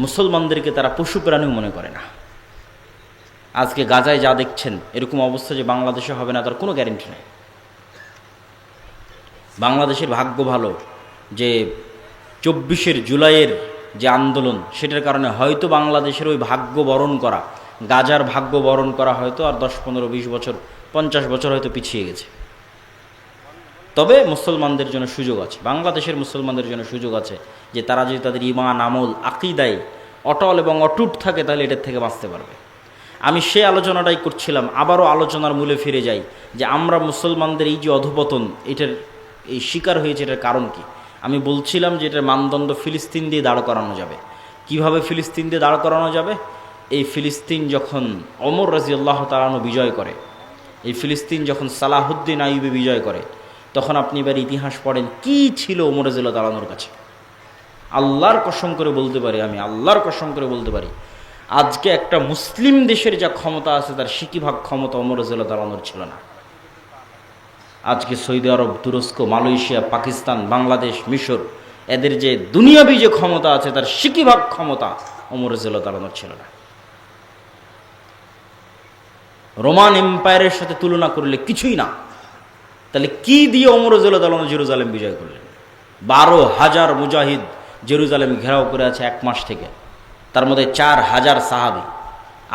মুসলমানদেরকে তারা পশু প্রাণীও মনে করে না। আজকে গাজায় যা দেখছেন, এরকম অবস্থা যে বাংলাদেশে হবে না তার কোনো গ্যারেন্টি নেই। বাংলাদেশের ভাগ্য ভালো যে 24 জুলাইয়ের যে আন্দোলন, সেটার কারণে হয়তো বাংলাদেশের ওই ভাগ্য বরণ করা, গাজার ভাগ্য বরণ করা হয়তো আর 10, 15, 20 বছর, 50 বছর হয়তো পিছিয়ে গেছে। তবে মুসলমানদের জন্য সুযোগ আছে, বাংলাদেশের মুসলমানদের জন্য সুযোগ আছে যে তারা যদি তাদের ঈমান, আমল, আকীদায় অটল এবং অটুট থাকে তাহলে এটার থেকে বাঁচতে পারবে। আমি সে আলোচনাটাই করছিলাম, আবারও আলোচনার মূলে ফিরে যাই যে আমরা মুসলমানদের এই যে অধঃপতন, এটার এই শিকার হয়েছে, এটার কারণ কি? আমি বলছিলাম যে এটার মানদণ্ড ফিলিস্তিন দিয়ে দাঁড় করানো যাবে। কিভাবে ফিলিস্তিন দিয়ে দাঁড় করানো যাবে? এই ফিলিস্তিন যখন ওমর রাদিয়াল্লাহু তাআলা আনহু বিজয় করে, এই ফিলিস্তিন যখন সালাহুদ্দিন আইয়ুবী বিজয় করে, তখন আপনি এবার ইতিহাস পড়েন কি ছিল ওমর রাদিয়াল্লাহু তাআলা আনহুর কাছে। আল্লাহর কসম করে বলতে পারি, আমি আল্লাহর কসম করে বলতে পারি, আজকে একটা মুসলিম দেশের যা ক্ষমতা আছে তার 60% ক্ষমতা ওমর রাদিয়াল্লাহু তাআলা আনহুর ছিল না। আজকে সৌদি আরব, তুরস্ক, মালয়েশিয়া, পাকিস্তান, বাংলাদেশ, মিশর, এদের যে দুনিয়াবি যে ক্ষমতা আছে তার 60% ক্ষমতা ওমর রাদিয়াল্লাহু তাআলা আনহুর ছিল না। রোমান এম্পায়ারের সাথে তুলনা করলে কিছুই না। তাহলে কি দিয়ে ওমর রাদিয়াল্লাহু তাআলা আনহু জেরুজালেম বিজয় করলেন? 12,000 মুজাহিদ জেরুজালেম ঘেরাও করে আছে 1 মাস থেকে, তার মধ্যে 4,000 সাহাবী।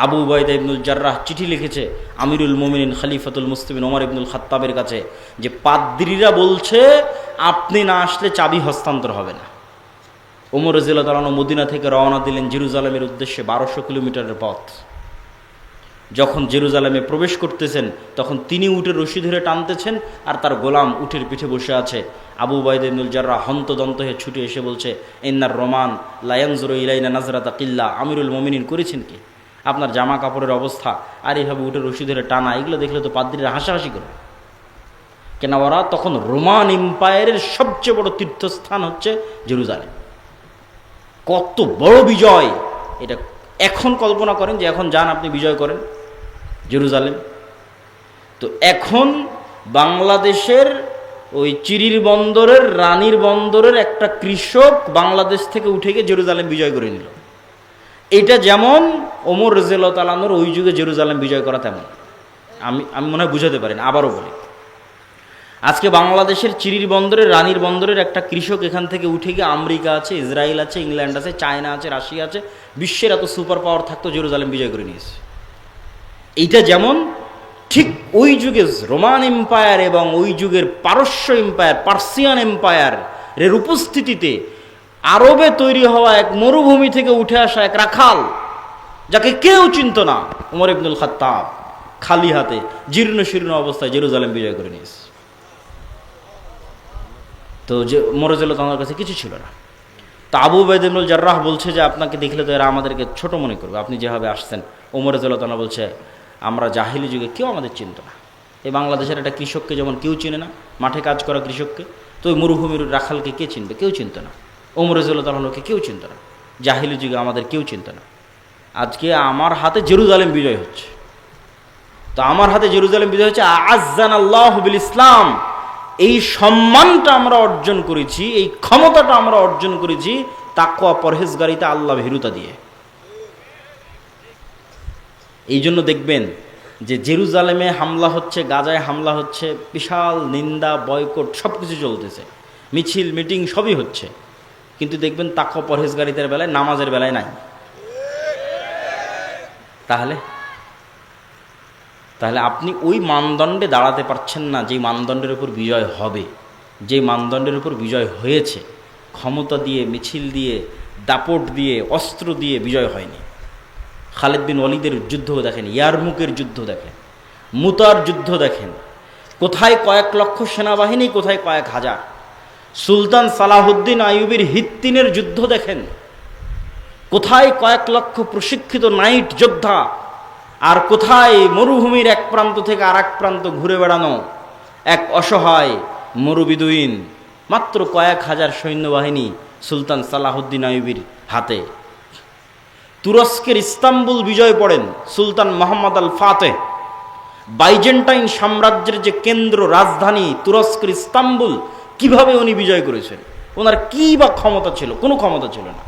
আবু উবাইদা ইবনুল জাররাহ চিঠি লিখেছে আমিরুল মুমিনিন খলিফাতুল মুসলিমিন ওমর ইবনুল খাত্তাবের কাছে যে পাদ্রীরা বলছে আপনি না আসলে চাবি হস্তান্তর হবে না। ওমর রাদিয়াল্লাহু তাআলা আনহু মদিনা থেকে রওনা দিলেন জেরুজালেমের উদ্দেশ্যে, 1200 কিলোমিটারের পথ। যখন জেরুজালেমে প্রবেশ করতেছেন তখন তিনি উটের রশি ধরে টানতেছেন আর তার গোলাম উটের পিঠে বসে আছে। আবু উবাইদা ইবনুল জাররাহ হন্তদন্ত হয়ে ছুটে এসে বলছে, ইন্নার রোমান লা ইয়ানজুরু ইলাইনা নাজরাতা কিল্লা, আমিরুল মুমিনিন করেছেন কি? আপনার জামা কাপড়ের অবস্থা আর এইভাবে উটের রশি ধরে টানা, এগুলো দেখলে তো পাদ্রীরা হাসাহাসি করবে। কেন ওরা তখন রোমান এম্পায়ারের সবচেয়ে বড় তীর্থস্থান হচ্ছে জেরুজালেম। কত বড় বিজয় এটা! এখন কল্পনা করেন যে এখন যান আপনি বিজয় করেন জেরুজালেম। তো এখন বাংলাদেশের ওই চিরির বন্দরের, রানীর বন্দরের একটা কৃষক বাংলাদেশ থেকে উঠে গিয়ে জেরুজালেম বিজয় করে নিল। এটা যেমন ওমর রাদিয়াল্লাহু তাআলা আনহুর ওই যুগে জেরুজালেম বিজয় করা, তেমন আমি মনে হয় বুঝাতে পারেন। আবারও বলি, আজকে বাংলাদেশের চিরির বন্দরের, রানীর বন্দরের একটা কৃষক এখান থেকে উঠে গিয়ে আমেরিকা আছে, ইসরায়েল আছে, ইংল্যান্ড আছে, চায়না আছে, রাশিয়া আছে, বিশ্বের এত সুপার পাওয়ার থাকতো জেরুজালেম বিজয় করে নিয়েছে। এইটা যেমন ঠিক ওই যুগে রোমান এম্পায়ার এবং ওই যুগের পারস্য এম্পায়ার, পার্সিয়ান এম্পায়ারের উপস্থিতিতে আরবে তৈরি হওয়া এক মরুভূমি থেকে উঠে আসা এক রাখাল, যাকে কেউ চিনত না, ওমর ইবনুল খাত্তাব, খালি হাতে জীর্ণ শীর্ণ অবস্থায় জেরুজালেম বিজয় করে নিয়েছে। তো যে ওমর রাদিয়াল্লাহু তাআলার কাছে কিছু ছিল না। তো আবু উবাইদা ইবনুল জাররাহ বলছে যে আপনাকে দেখলে তো এরা আমাদেরকে ছোট মনে করবে, আপনি যেভাবে আসছেন। ওমর রাদিয়াল্লাহু তাআলা বলছে, আমরা জাহিলি যুগে কেউ আমাদের চিনত না। এই বাংলাদেশের একটা কৃষককে যেমন কেউ চিনে না, মাঠে কাজ করা কৃষককে, তো ওই মরুভূমির রাখালকে কে চিনবে? কেউ চিনত না। ওমর রাদিয়াল্লাহু তাআলাকে কেউ চিনত না, জাহিলি যুগে আমাদের কেউ চিনত না। আজকে আমার হাতে জেরুজালেম বিজয় হচ্ছে। তো আমার হাতে জেরুজালেম বিজয় হচ্ছে, আ'আজ্জানাল্লাহু বিল ইসলাম। এই সম্মানটা আমরা অর্জন করেছি, এই ক্ষমতাটা আমরা অর্জন করেছি তাকওয়া, পরহেজগারিতা, আল্লাহ ভীরুতা দিয়ে। এই জন্য দেখবেন যে জেরুজালেমে হামলা হচ্ছে, গাজায় হামলা হচ্ছে, বিশাল নিন্দা, বয়কট সব কিছু চলতেছে, মিছিল মিটিং সবই হচ্ছে, কিন্তু দেখবেন তাকওয়া পরহেজগারিতার বেলায়, নামাজের বেলায় নাই। তাহলে আপনি ওই মানদণ্ডে দাঁড়াতে পারছেন না যে মানদণ্ডের উপর বিজয় হবে, যে মানদণ্ডের উপর বিজয় হয়েছে। ক্ষমতা দিয়ে, মিছিল দিয়ে, দাপট দিয়ে, অস্ত্র দিয়ে বিজয় হয়নি। খালিদ বিন ওয়ালিদের যুদ্ধ দেখেন, ইয়ারমুকের যুদ্ধ দেখেন, মুতার যুদ্ধ দেখেন, কোথায় কয়েক লক্ষ সেনাবাহিনী, কোথায় কয়েক হাজার। সুলতান সালাহুদ্দিন আইয়ুবীর হিত্তিনের যুদ্ধ দেখেন, কোথায় কয়েক লক্ষ প্রশিক্ষিত নাইট যোদ্ধা, আর কোথায় মরুভূমির এক প্রান্ত থেকে আর এক প্রান্ত ঘুরে বেড়ানো এক অসহায় মরুবিদুইন। মাত্র কয়েক হাজার সৈন্যবাহিনী সুলতান সালাহুদ্দিন আইয়ুবীর হাতে। তুরস্কের ইস্তাম্বুল বিজয় পড়েন সুলতান মোহাম্মদ আল ফাতেহ। বাইজেন্টাইন সাম্রাজ্যের যে কেন্দ্র, রাজধানী তুরস্কের ইস্তাম্বুল, কিভাবে উনি বিজয় করেছেন? ওনার কী বা ক্ষমতা ছিল? কোনো ক্ষমতা ছিল না।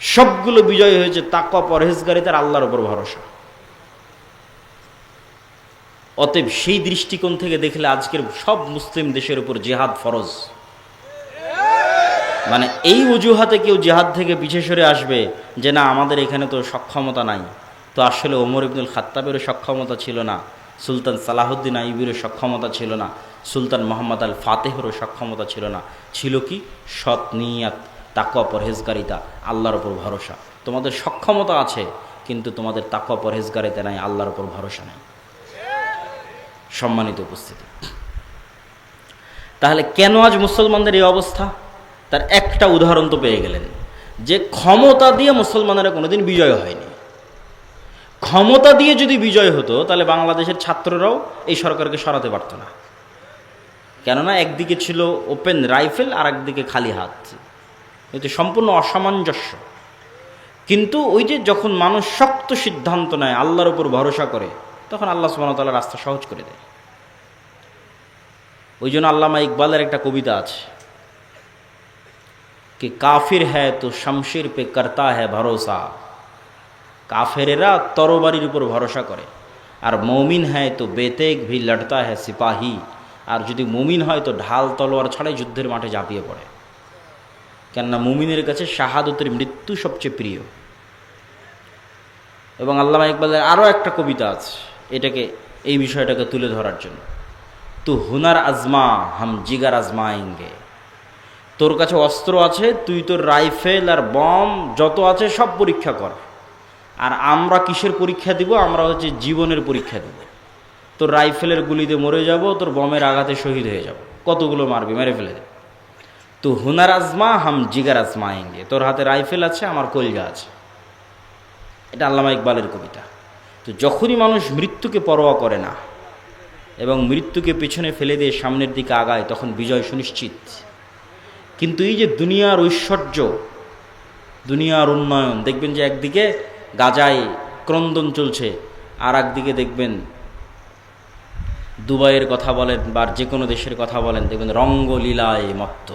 সবগুলো বিজয় হয়েছে তাকওয়া, পরহেজগারিতার, আল্লাহর উপর ভরসা। অতএব সেই দৃষ্টিকোণ থেকে দেখলে আজকের সব মুসলিম দেশের উপর জিহাদ ফরজ। মানে এই অজুহাতে কেউ জিহাদ থেকে পিছিয়ে সরে আসবে যে না আমাদের এখানে তো সক্ষমতা নাই, তো আসলে ওমর ইবনুল খাত্তাবেরও সক্ষমতা ছিল না, সুলতান সালাহুদ্দিন আইয়ুবেরও সক্ষমতা ছিল না, সুলতান মোহাম্মদ আল ফাতেহেরও সক্ষমতা ছিল না। ছিল কি? সৎ নিয়াত, তাকওয়া, পরহেজগারিতা, আল্লাহর উপর ভরসা। তোমাদের সক্ষমতা আছে কিন্তু তোমাদের তাকওয়া পরহেজগারিতা নাই, আল্লাহর উপর ভরসা নাই। সম্মানিত উপস্থিতি, তাহলে কেন আজ মুসলমানদের এই অবস্থা? তার একটা উদাহরণ তো পেয়ে গেলেন, যে ক্ষমতা দিয়ে মুসলমানেরা কোনোদিন বিজয় হয়নি। ক্ষমতা দিয়ে যদি বিজয় হতো তাহলে বাংলাদেশের ছাত্ররাও এই সরকারকে সরাতে পারত না। কেননা একদিকে ছিল ওপেন রাইফেল আর একদিকে খালি হাত, এতে সম্পূর্ণ অসামঞ্জস্য। কিন্তু ওই যে যখন মানুষ শক্ত সিদ্ধান্ত নেয়, আল্লাহর উপর ভরসা করে, তখন আল্লাহ সুবহানাহু ওয়া তাআলা রাস্তা সহজ করে দেয়। ওই জন্য আল্লামা ইকবালের একটা কবিতা আছে कि काफिर है तो शमशीर पे करता है भरोसा। কাফেরেরা তরবারির উপর ভরসা করে, আর মমিন হয় তো বেতেগ ভি লড়তা है সিপাহী। আর যদি মুমিন হয় তো ঢাল তলোয়ার ছাড়াই যুদ্ধের মাঠে ঝাঁপিয়ে পড়ে, কেননা মুমিনের কাছে শাহাদতের মৃত্যু সবচেয়ে প্রিয়। এবং আল্লামা ইকবালের আরও একটা কবিতা আছে এটাকে, এই বিষয়টাকে তুলে ধরার জন্য। তু হুনার আজমা হাম জিগার আজমায়েঙ্গে। তোর কাছে অস্ত্র আছে, তুই তোর রাইফেল আর বম যত আছে সব পরীক্ষা কর, আর আমরা কিসের পরীক্ষা দিব? আমরা হচ্ছে জীবনের পরীক্ষা দিব। তোর রাইফেলের গুলিতে মরে যাব, তোর বমের আঘাতে শহীদ হয়ে যাব, কতগুলো মারবি, মেরে ফেলে দে। তো হুনার আজমা হাম জিগার আজমায়েঙ্গে। তোর হাতে রাইফেল আছে, আমার কলজা আছে। এটা আল্লামা ইকবালের কবিতা। তো যখনই মানুষ মৃত্যুকে পরোয়া করে না এবং মৃত্যুকে পেছনে ফেলে দিয়ে সামনের দিকে আগায়, তখন বিজয় সুনিশ্চিত। কিন্তু এই যে দুনিয়ার ঐশ্বর্য, দুনিয়ার উন্নয়ন, দেখবেন যে একদিকে গাজায় ক্রন্দন চলছে, আর একদিকে দেখবেন দুবাইয়ের কথা বলেন বা যে কোনো দেশের কথা বলেন, দেখবেন রঙ্গলীলায় মত্ত।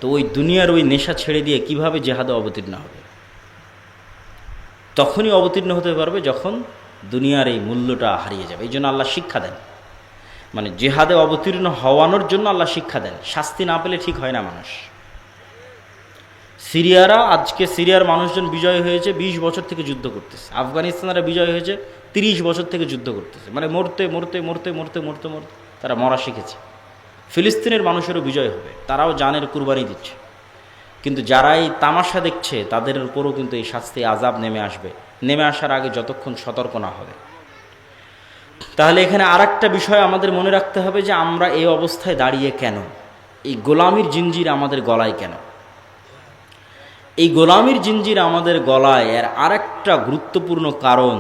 তো ওই দুনিয়ার ওই নেশা ছেড়ে দিয়ে কিভাবে জেহাদে অবতীর্ণ হবে? তখনই অবতীর্ণ হতে পারবে যখন দুনিয়ার এই মূল্যটা হারিয়ে যাবে। এই জন্য আল্লাহ শিক্ষা দেন, মানে জেহাদে অবতীর্ণ হওয়ানোর জন্য আল্লাহ শিক্ষা দেন। শাস্তি না পেলে ঠিক হয় না মানুষ। সিরিয়ারা, আজকে সিরিয়ার মানুষজন বিজয় হয়েছে, 20 বছর থেকে যুদ্ধ করতেছে। আফগানিস্তানেরা বিজয় হয়েছে, 30 বছর থেকে যুদ্ধ করতেছে। মানে মরতে মরতে মরতে মরতে মরতে মরতে তারা মরা শিখেছে। ফিলিস্তিনের মানুষেরও বিজয় হবে, তারাও জানের কুরবানি দিচ্ছে। কিন্তু যারা এই তামাশা দেখছে তাদের উপরও কিন্তু এই শাস্তি আযাব নেমে আসবে, নেমে আসার আগে যতক্ষণ সতর্ক না হবে। তাহলে এখানে আরেকটা বিষয় আমাদের মনে রাখতে হবে যে আমরা এই অবস্থায় দাঁড়িয়ে কেন? এই গোলামির জিঞ্জির আমাদের গলায় কেন? এই গোলামির জিঞ্জির আমাদের গলায় এর আরেকটা গুরুত্বপূর্ণ কারণ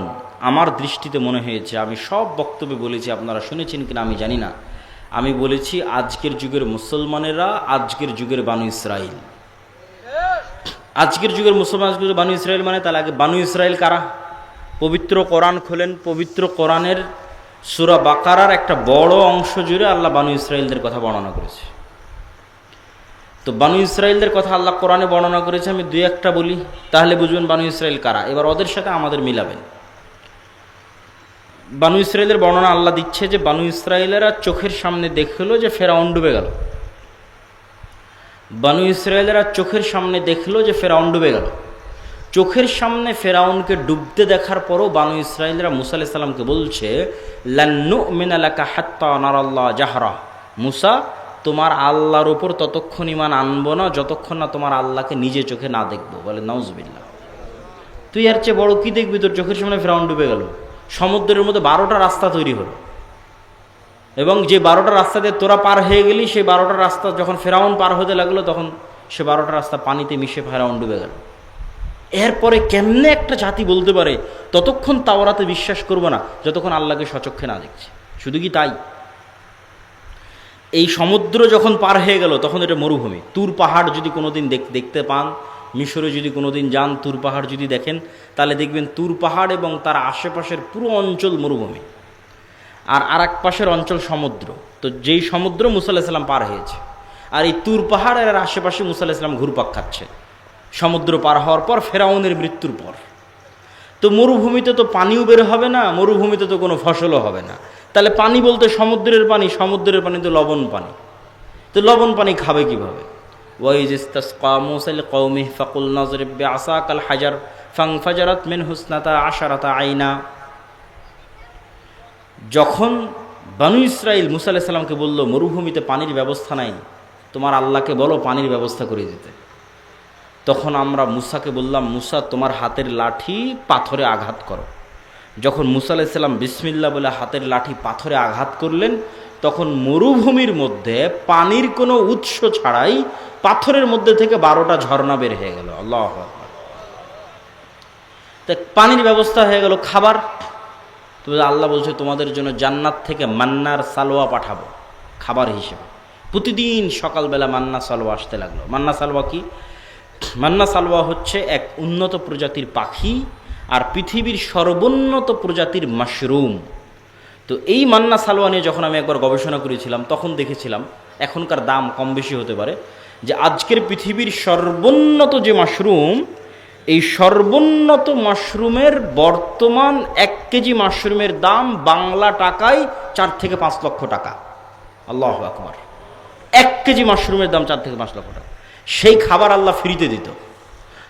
আমার দৃষ্টিতে মনে হয়েছে, আমি সব বক্তব্যে বলেছি, আপনারা শুনেছেন কিনা আমি জানি না, আমি বলেছি আজকের যুগের মুসলমানেরা আজকের যুগের বানু ইসরাইল। আজকের যুগের মুসলমান বানু ইসরাইল মানে, তাহলে আগে বানু ইসরাইল কারা? পবিত্র কোরআন খোলেন, পবিত্র কোরআনের সূরা বাকারার একটা বড় অংশ জুড়ে আল্লাহ বানু ইসরাইলদের কথা বর্ণনা করেছে। তো বানু ইসরাইলদের কথা আল্লাহ কোরআনে বর্ণনা করেছে, আমি দুই একটা বলি তাহলে বুঝবেন বানু ইসরাইল কারা। এবার ওদের সাথে আমাদের মিলাবেন। বানু ইসরাইলের বর্ণনা আল্লাহ দিচ্ছে যে বানু ইসরাইলেরা চোখের সামনে দেখলো যে ফেরাউন ডুবে গেল। বানু ইসরাইলেরা চোখের সামনে দেখলো যে ফেরাউন ডুবে গেল। চোখের সামনে ফেরাউনকে ডুবতে দেখার পরও বানু ইসরাইলরা মুসা আলাইহিস সালামকে বলছে, লান নুমিনা লাকা হাত্তা নারাল্লাহ জাহরা। মুসা, তোমার আল্লাহর উপর ততক্ষণ ঈমান আনবো না যতক্ষণ না তোমার আল্লাহকে নিজে চোখে না দেখবো। বলে নাউজুবিল্লাহ, তুই আর চেয়ে বড় কি দেখবি? তোর চোখের সামনে ফেরাউন ডুবে গেল, সমুদ্রের মধ্যে 12টা রাস্তা তৈরি হলো, এবং যে 12টা রাস্তা দিয়ে তোরা পার হয়ে গেলি, সেই 12টা রাস্তা যখন ফেরাউন পার হতে লাগলো তখন সে 12টা রাস্তা পানিতে মিশে ফেরাউন ডুবে গেল। এরপরে কেমনে একটা জাতি বলতে পারে ততক্ষণ তাওরাতে বিশ্বাস করবো না যতক্ষণ আল্লাহকে সচক্ষে না দেখছে? শুধু কি তাই, এই সমুদ্র যখন পার হয়ে গেল তখন এটা মরুভূমি। তুর পাহাড় যদি কোনোদিন দেখতে পান, মিশরে যদি কোনোদিন যান, তুর পাহাড় যদি দেখেন, তাহলে দেখবেন তুর পাহাড় এবং তার আশেপাশের পুরো অঞ্চল মরুভূমি, আর এক পাশের অঞ্চল সমুদ্র। তো যেই সমুদ্র মুসা আলাইহিস সালাম পার হয়েছে, আর এই তুর পাহাড়ের আশেপাশে মুসা আলাইহিস সালাম ঘুরপাক খাচ্ছে। সমুদ্র পার হওয়ার পর, ফেরাউনের মৃত্যুর পর। তো মরুভূমিতে তো পানিও বের হবে না, মরুভূমিতে তো কোনো ফসলও হবে না। তাহলে পানি বলতে সমুদ্রের পানি, সমুদ্রের পানি তো লবণ পানি। তো লবণ পানি খাবে কীভাবে? ওয়াইজ ইস্তাসকা মূসা লিকওমিহি ফাকুলনা যরিব বিআসাকাল হাজার ফানফাজারাত মিনহু ইসনাতা আশারাতা আইনা। যখন বানু ইসরাইল মূসা আলাইহিস সালামকে বলল মরুভূমিতে পানির ব্যবস্থা নাই, তোমার আল্লাহকে বলো পানির ব্যবস্থা করে দিতে, তখন আমরা মূসাকে বললাম, মূসা তোমার হাতের লাঠি পাথরে আঘাত করো। যখন মূসা আলাইহিস সালাম বিসমিল্লাহ বলে হাতের লাঠি পাথরে আঘাত করলেন, তখন মরুভূমির মধ্যে পানির কোনো উৎস ছাড়াই পাথরের মধ্যে থেকে 12টা ঝর্ণা বের হয়ে গেল। আল্লাহু আকবার। তা পানির ব্যবস্থা হয়ে গেল। খাবার তো আল্লাহ বলছে তোমাদের জন্য জান্নাত থেকে মান্নার সালোয়া পাঠাবো খাবার হিসেবে। প্রতিদিন সকালবেলা মান্না সালোয়া আসতে লাগলো। মান্না সালোয়া কি? মান্না সালোয়া হচ্ছে এক উন্নত প্রজাতির পাখি আর পৃথিবীর সর্বোন্নত প্রজাতির মাশরুম। তো এই মান্না সালোয়া নিয়ে যখন আমি একবার গবেষণা করেছিলাম, তখন দেখেছিলাম, এখনকার দাম কম বেশি হতে পারে, যে আজকের পৃথিবীর সর্বোন্নত যে মাশরুম, এই সর্বোন্নত মাশরুমের বর্তমান 1 কেজি মাশরুমের দাম বাংলা টাকায় 4 থেকে 5 লক্ষ টাকা। আল্লাহু আকবার। 1 কেজি মাশরুমের দাম 4 থেকে 5 লক্ষ টাকা। সেই খাবার আল্লাহ ফ্রিতে দিত।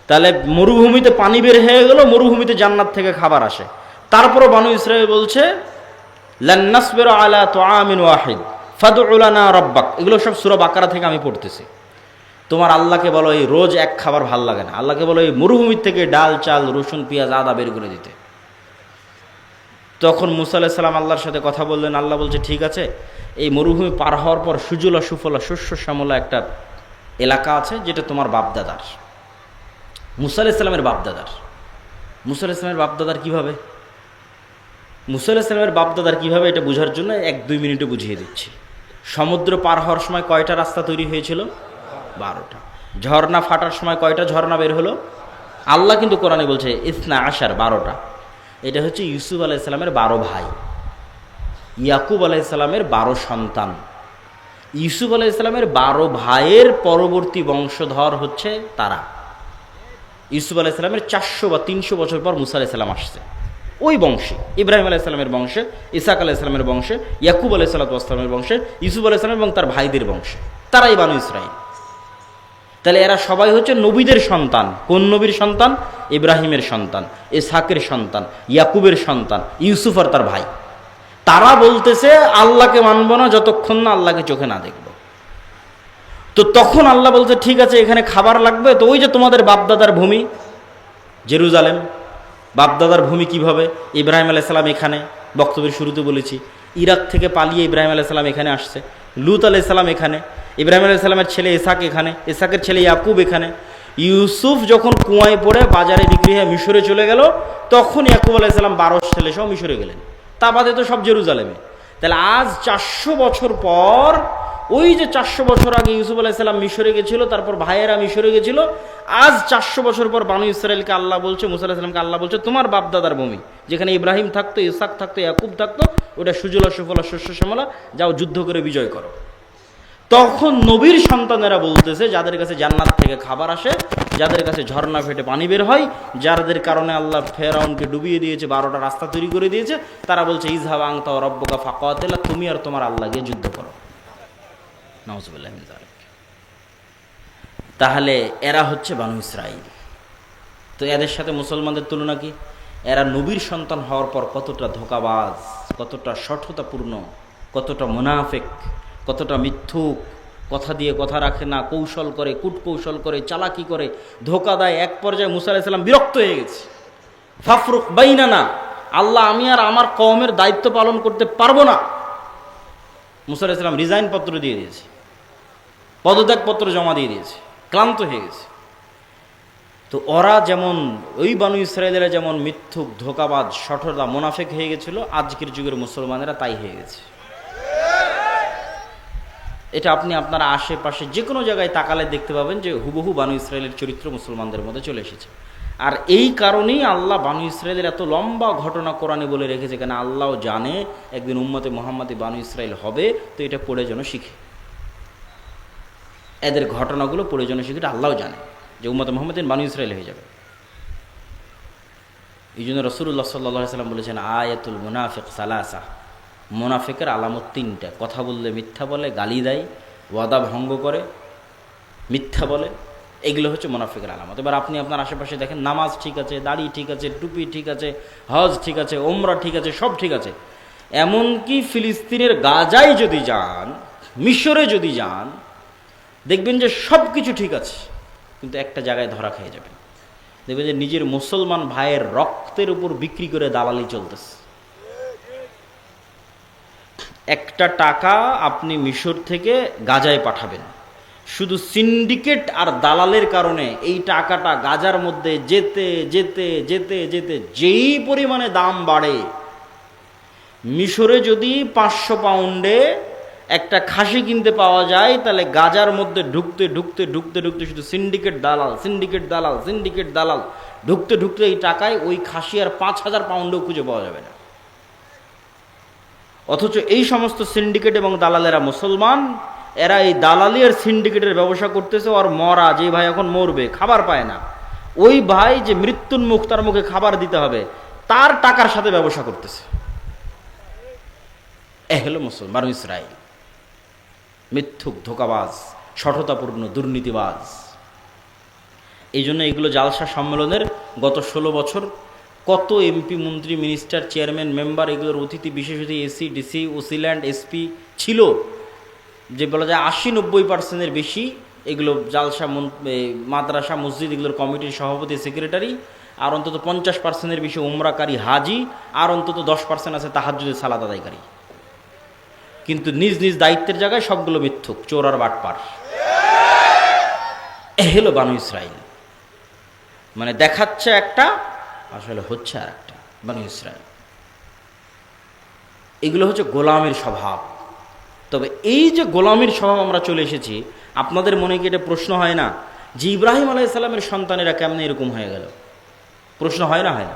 তাহলে মরুভূমিতে পানি বের হয়ে গেল, মরুভূমিতে জান্নাত থেকে খাবার আসে। তারপরও বানু ইসরাঈল বলছে লান নাসবিরা আলা তুআমিন ওয়াহিদ ফাদউ লানা রাব্বাক। এগুলো সব সূরা বাকারা থেকে আমি পড়তেছি। তোমার আল্লাহকে বলো এই রোজ এক খাবার ভাল লাগে না, আল্লাহকে বলো এই মরুভূমির থেকে ডাল, চাল, রসুন, পেঁয়াজ, আদা বের করে দিতে। তখন মূসা আলাইহিস সালাম আল্লাহর সাথে কথা বললেন। আল্লাহ বলছে ঠিক আছে, এই মরুভূমি পার হওয়ার পর সুজলা সুফলা শস্য শ্যামলা একটা এলাকা আছে, যেটা তোমার বাপদাদার, মূসা আলাইহিস সালামের বাপদাদার। মূসা আলাইহিস সালামের বাপদাদার কীভাবে? মূসা আলাইহিস সালামের বাপদাদার কীভাবে, এটা বোঝার জন্য 1-2 মিনিটে বুঝিয়ে দিচ্ছি। সমুদ্র পার হওয়ার সময় কয়টা রাস্তা তৈরি হয়েছিল? 12টা। ঝর্ণা ফাটার সময় কয়টা ঝর্ণা বের হলো? আল্লাহ কিন্তু কোরআনে বলছে ইসনা আশার, 12টা। এটা হচ্ছে ইউসুফ আলাইহিস সালামের 12 ভাই, ইয়াকুব আলাইহিস সালামের 12 সন্তান। ইউসুফ আলাইহিস সালামের 12 ভাইয়ের পরবর্তী বংশধর হচ্ছে তারা। ইউসুফ আলাইহিস সালামের 400 বা 300 বছর পর মূসা আলাইহিস সালাম আসছে। ওই বংশে ইব্রাহিম আলাইহিস সালামের বংশে, ইসাক আলাইহিস সালামের বংশে, ইয়াকুব আলাইহিস সালামের বংশে, ইউসুফ আলাইহিস সালাম এবং তার ভাইদের বংশে, তারাই বানু ইসরাঈল। তাহলে এরা সবাই হচ্ছে নবীদের সন্তান। কোন নবীর সন্তান? ইব্রাহিমের সন্তান, ইসহাকের সন্তান, ইয়াকুবের সন্তান, ইউসুফ আর তার ভাই। তারা বলতেছে আল্লাহকে মানব না যতক্ষণ না আল্লাহকে চোখে না দেখব। তো তখন আল্লাহ বলছে ঠিক আছে, এখানে খাবার লাগবে। তো ওই যে তোমাদের বাপদাদার ভূমি জেরুজালেম, বাপদাদার ভূমি কিভাবে? ইব্রাহিম আলাইহিস সালাম এখানে, বক্তব্যের শুরুতে বলেছি, ইরাক থেকে পালিয়ে ইব্রাহিম আলাইহিস সালাম এখানে আসছে। লূত আলাইহিস সালাম এখানে, ইব্রাহিম আলাইহিস সালামের ছেলে ইসহাক এখানে, ইসহাকের ছেলে ইয়াকুব এখানে। ইউসুফ যখন কুয়ায় পড়ে বাজারে বিক্রি হয়ে মিশরে চলে গেল, তখন ইয়াকুব আলাইহিস সালাম 12 ছেলে সহ মিশরে গেলেন। তা বাদে তো সব জেরুজালেমে। তাহলে আজ 400 বছর পর, ওই যে 400 বছর আগে ইউসুফ আলাইহিস সালাম মিশরে গেছিল, তারপর ভাইয়েরা মিশরে গেছিল, আজ 400 বছর পর বানু ইসরাঈলকে আল্লাহ বলছে, মূসা আলাইহিস সালামকে আল্লাহ বলছে তোমার বাপদাদার ভূমি, যেখানে ইব্রাহিম থাকতো, ইসহাক থাকতো, ইয়াকুব থাকতো, ওটা সুজলা সুফলা শস্য শ্যামলা, যাও যুদ্ধ করে বিজয় করো। তখন নবীর সন্তানেরা বলতেছে যাদের কাছে জান্নাত থেকে খাবার আসে, যাদের কাছে ঝর্ণা ফেটে পানি বের হয়, যাদের কারণে আল্লাহ ফেরাউনকে ডুবিয়ে দিয়েছে, 12টা রাস্তা তৈরি করে দিয়েছে, তারা বলছে ইযহাব আনতা ওয়া রাব্বুকা ফাকাতিলা, তুমি আর তোমার আল্লাহ গিয়ে যুদ্ধ করো। নাউযুবিল্লাহি মিন যালিক। তাহলে এরা হচ্ছে বানু ইসরাঈল। তো এদের সাথে মুসলমানদের তুলনা কি? এরা নবীর সন্তান হওয়ার পর কতটা ধোঁকাবাজ, কতটা শঠতাপূর্ণ, কতটা মুনাফিক, কতটা মিথ্যুক, কথা দিয়ে কথা রাখে না, কৌশল করে, কূটকৌশল করে, চালাকি করে, ধোঁকা দেয়। এক পর্যায়ে মূসা আলাইহিস সালাম বিরক্ত হয়ে গেছে। ফাফরুক বাইনানা, আল্লাহ আমি আর আমার কওমের দায়িত্ব পালন করতে পারবো না। মূসা আলাইহিস সালাম রিজাইন পত্র দিয়ে দিয়েছে, পদত্যাগ পত্র জমা দিয়ে দিয়েছে, ক্লান্ত হয়ে গেছে। তো ওরা যেমন, ওই বানু ইসরাঈলেরা যেমন মিথ্যুক, ধোঁকাবাজ, শঠতা, মুনাফিক হয়ে গেছিল, আজকের যুগের মুসলমানেরা তাই হয়ে গেছে। এটা আপনি আপনার আশেপাশে যে কোনো জায়গায় তাকালে দেখতে পাবেন যে হুবহু বানু ইসরাঈলের চরিত্র মুসলমানদের মধ্যে চলে এসেছে। আর এই কারণেই আল্লাহ বানু ইসরাঈলের এত লম্বা ঘটনা কোরআনে বলে রেখেছে, কেন আল্লাহও জানে একদিন উম্মতে মুহাম্মাদি বানু ইসরাঈল হবে, তো এটা পড়ে যেন শিখে, এদের ঘটনাগুলো পড়ে যেন শিখে, এটা আল্লাহও জানে। যে উম্মতে মুহাম্মাদিন বানু ইসরাইল হয়ে যাবে। এই জন্য রাসূলুল্লাহ সাল্লাল্লাহু আলাইহি ওয়াসাল্লাম বলেছেন আয়াতুল মুনাফিক সালাসা, মুনাফিকের আলামত তিনটা, কথা বললে মিথ্যা বলে, গালি দেয়, ওয়াদা ভঙ্গ করে, মিথ্যা বলে, এগুলো হচ্ছে মুনাফিকের আলামত। এবার আপনি আপনার আশেপাশে দেখেন নামাজ ঠিক আছে, দাড়ি ঠিক আছে, টুপি ঠিক আছে, হজ ঠিক আছে, ওমরা ঠিক আছে, সব ঠিক আছে, এমনকি ফিলিস্তিনের গাজায় যদি যান, মিশরে যদি যান, দেখবেন যে সব কিছু ঠিক আছে, কিন্তু একটা জায়গায় ধরা খেয়ে যাবেন। দেখবেন যে নিজের মুসলমান ভাইয়ের রক্তের উপর বিক্রি করে দালালি চলতেছে। একটা টাকা আপনি মিশর থেকে গাজায় পাঠাবেন, শুধু সিন্ডিকেট আর দালালের কারণে এই টাকাটা গাজার মধ্যে যেতে যেতে যেতে যেতে যেই পরিমাণে দাম বাড়ে, মিশরে যদি 500 পাউন্ডে একটা খাসি কিনতে পাওয়া যায়, তাহলে গাজার মধ্যে ঢুকতে ঢুকতে ঢুকতে ঢুকতে শুধু সিন্ডিকেট দালাল, সিন্ডিকেট দালাল, সিন্ডিকেট দালাল, ঢুকতে ঢুকতে এই টাকায় ওই খাসি আর 5000 পাউন্ডও খুঁজে পাওয়া যাবে না। অথচ এই সমস্ত সিন্ডিকেট এবং দালালেরা মুসলমান, এরা এই দালালি আর সিন্ডিকেটের ব্যবসা করতেছে। আর মরা যে ভাই এখন মরবে, খাবার পায় না, ওই ভাই যে মৃত্যুন্মুখ, তার মুখে খাবার দিতে হবে, তার টাকার সাথে ব্যবসা করতেছে। এ হলো মুসলমান বানু ইসরাইল, মিথ্যুক, ধোঁকাবাজ, শঠতাপূর্ণ, দুর্নীতিবাজ। এই জন্য এগুলো জালসা সম্মেলনের গত 16 বছর কত এমপি, মন্ত্রী, মিনিস্টার, চেয়ারম্যান, মেম্বার, এগুলোর অতিথি, বিশেষ অতিথি, এসি, ডিসি, ওসিল্যান্ড, এসপি ছিল, যে বলা যায় 80-90% বেশি এগুলো জালসা, মাদ্রাসা, মসজিদ, এগুলোর কমিটির সভাপতি, সেক্রেটারি, আর অন্তত 50% বেশি উমরাকারী হাজি, আর অন্তত 10% আছে তাহাজ্জুদের সালাত আদায়কারী। কিন্তু নিজ নিজ দায়িত্বের জায়গায় সবগুলো মিথ্যুক, চোর আর বাটপার। এ হলো বানু ইসরাইল, মানে দেখাচ্ছে একটা, আসলে হচ্ছে আর একটা। বানু ইসরাইল এগুলো হচ্ছে গোলামের স্বভাব। তবে এই যে গোলামের স্বভাব আমরা চলে এসেছি, আপনাদের মনে কি এটা প্রশ্ন হয় না যে ইব্রাহিম আলাইহিস সালামের সন্তানেরা কেমনে এরকম হয়ে গেল? প্রশ্ন হয় না, হয় না?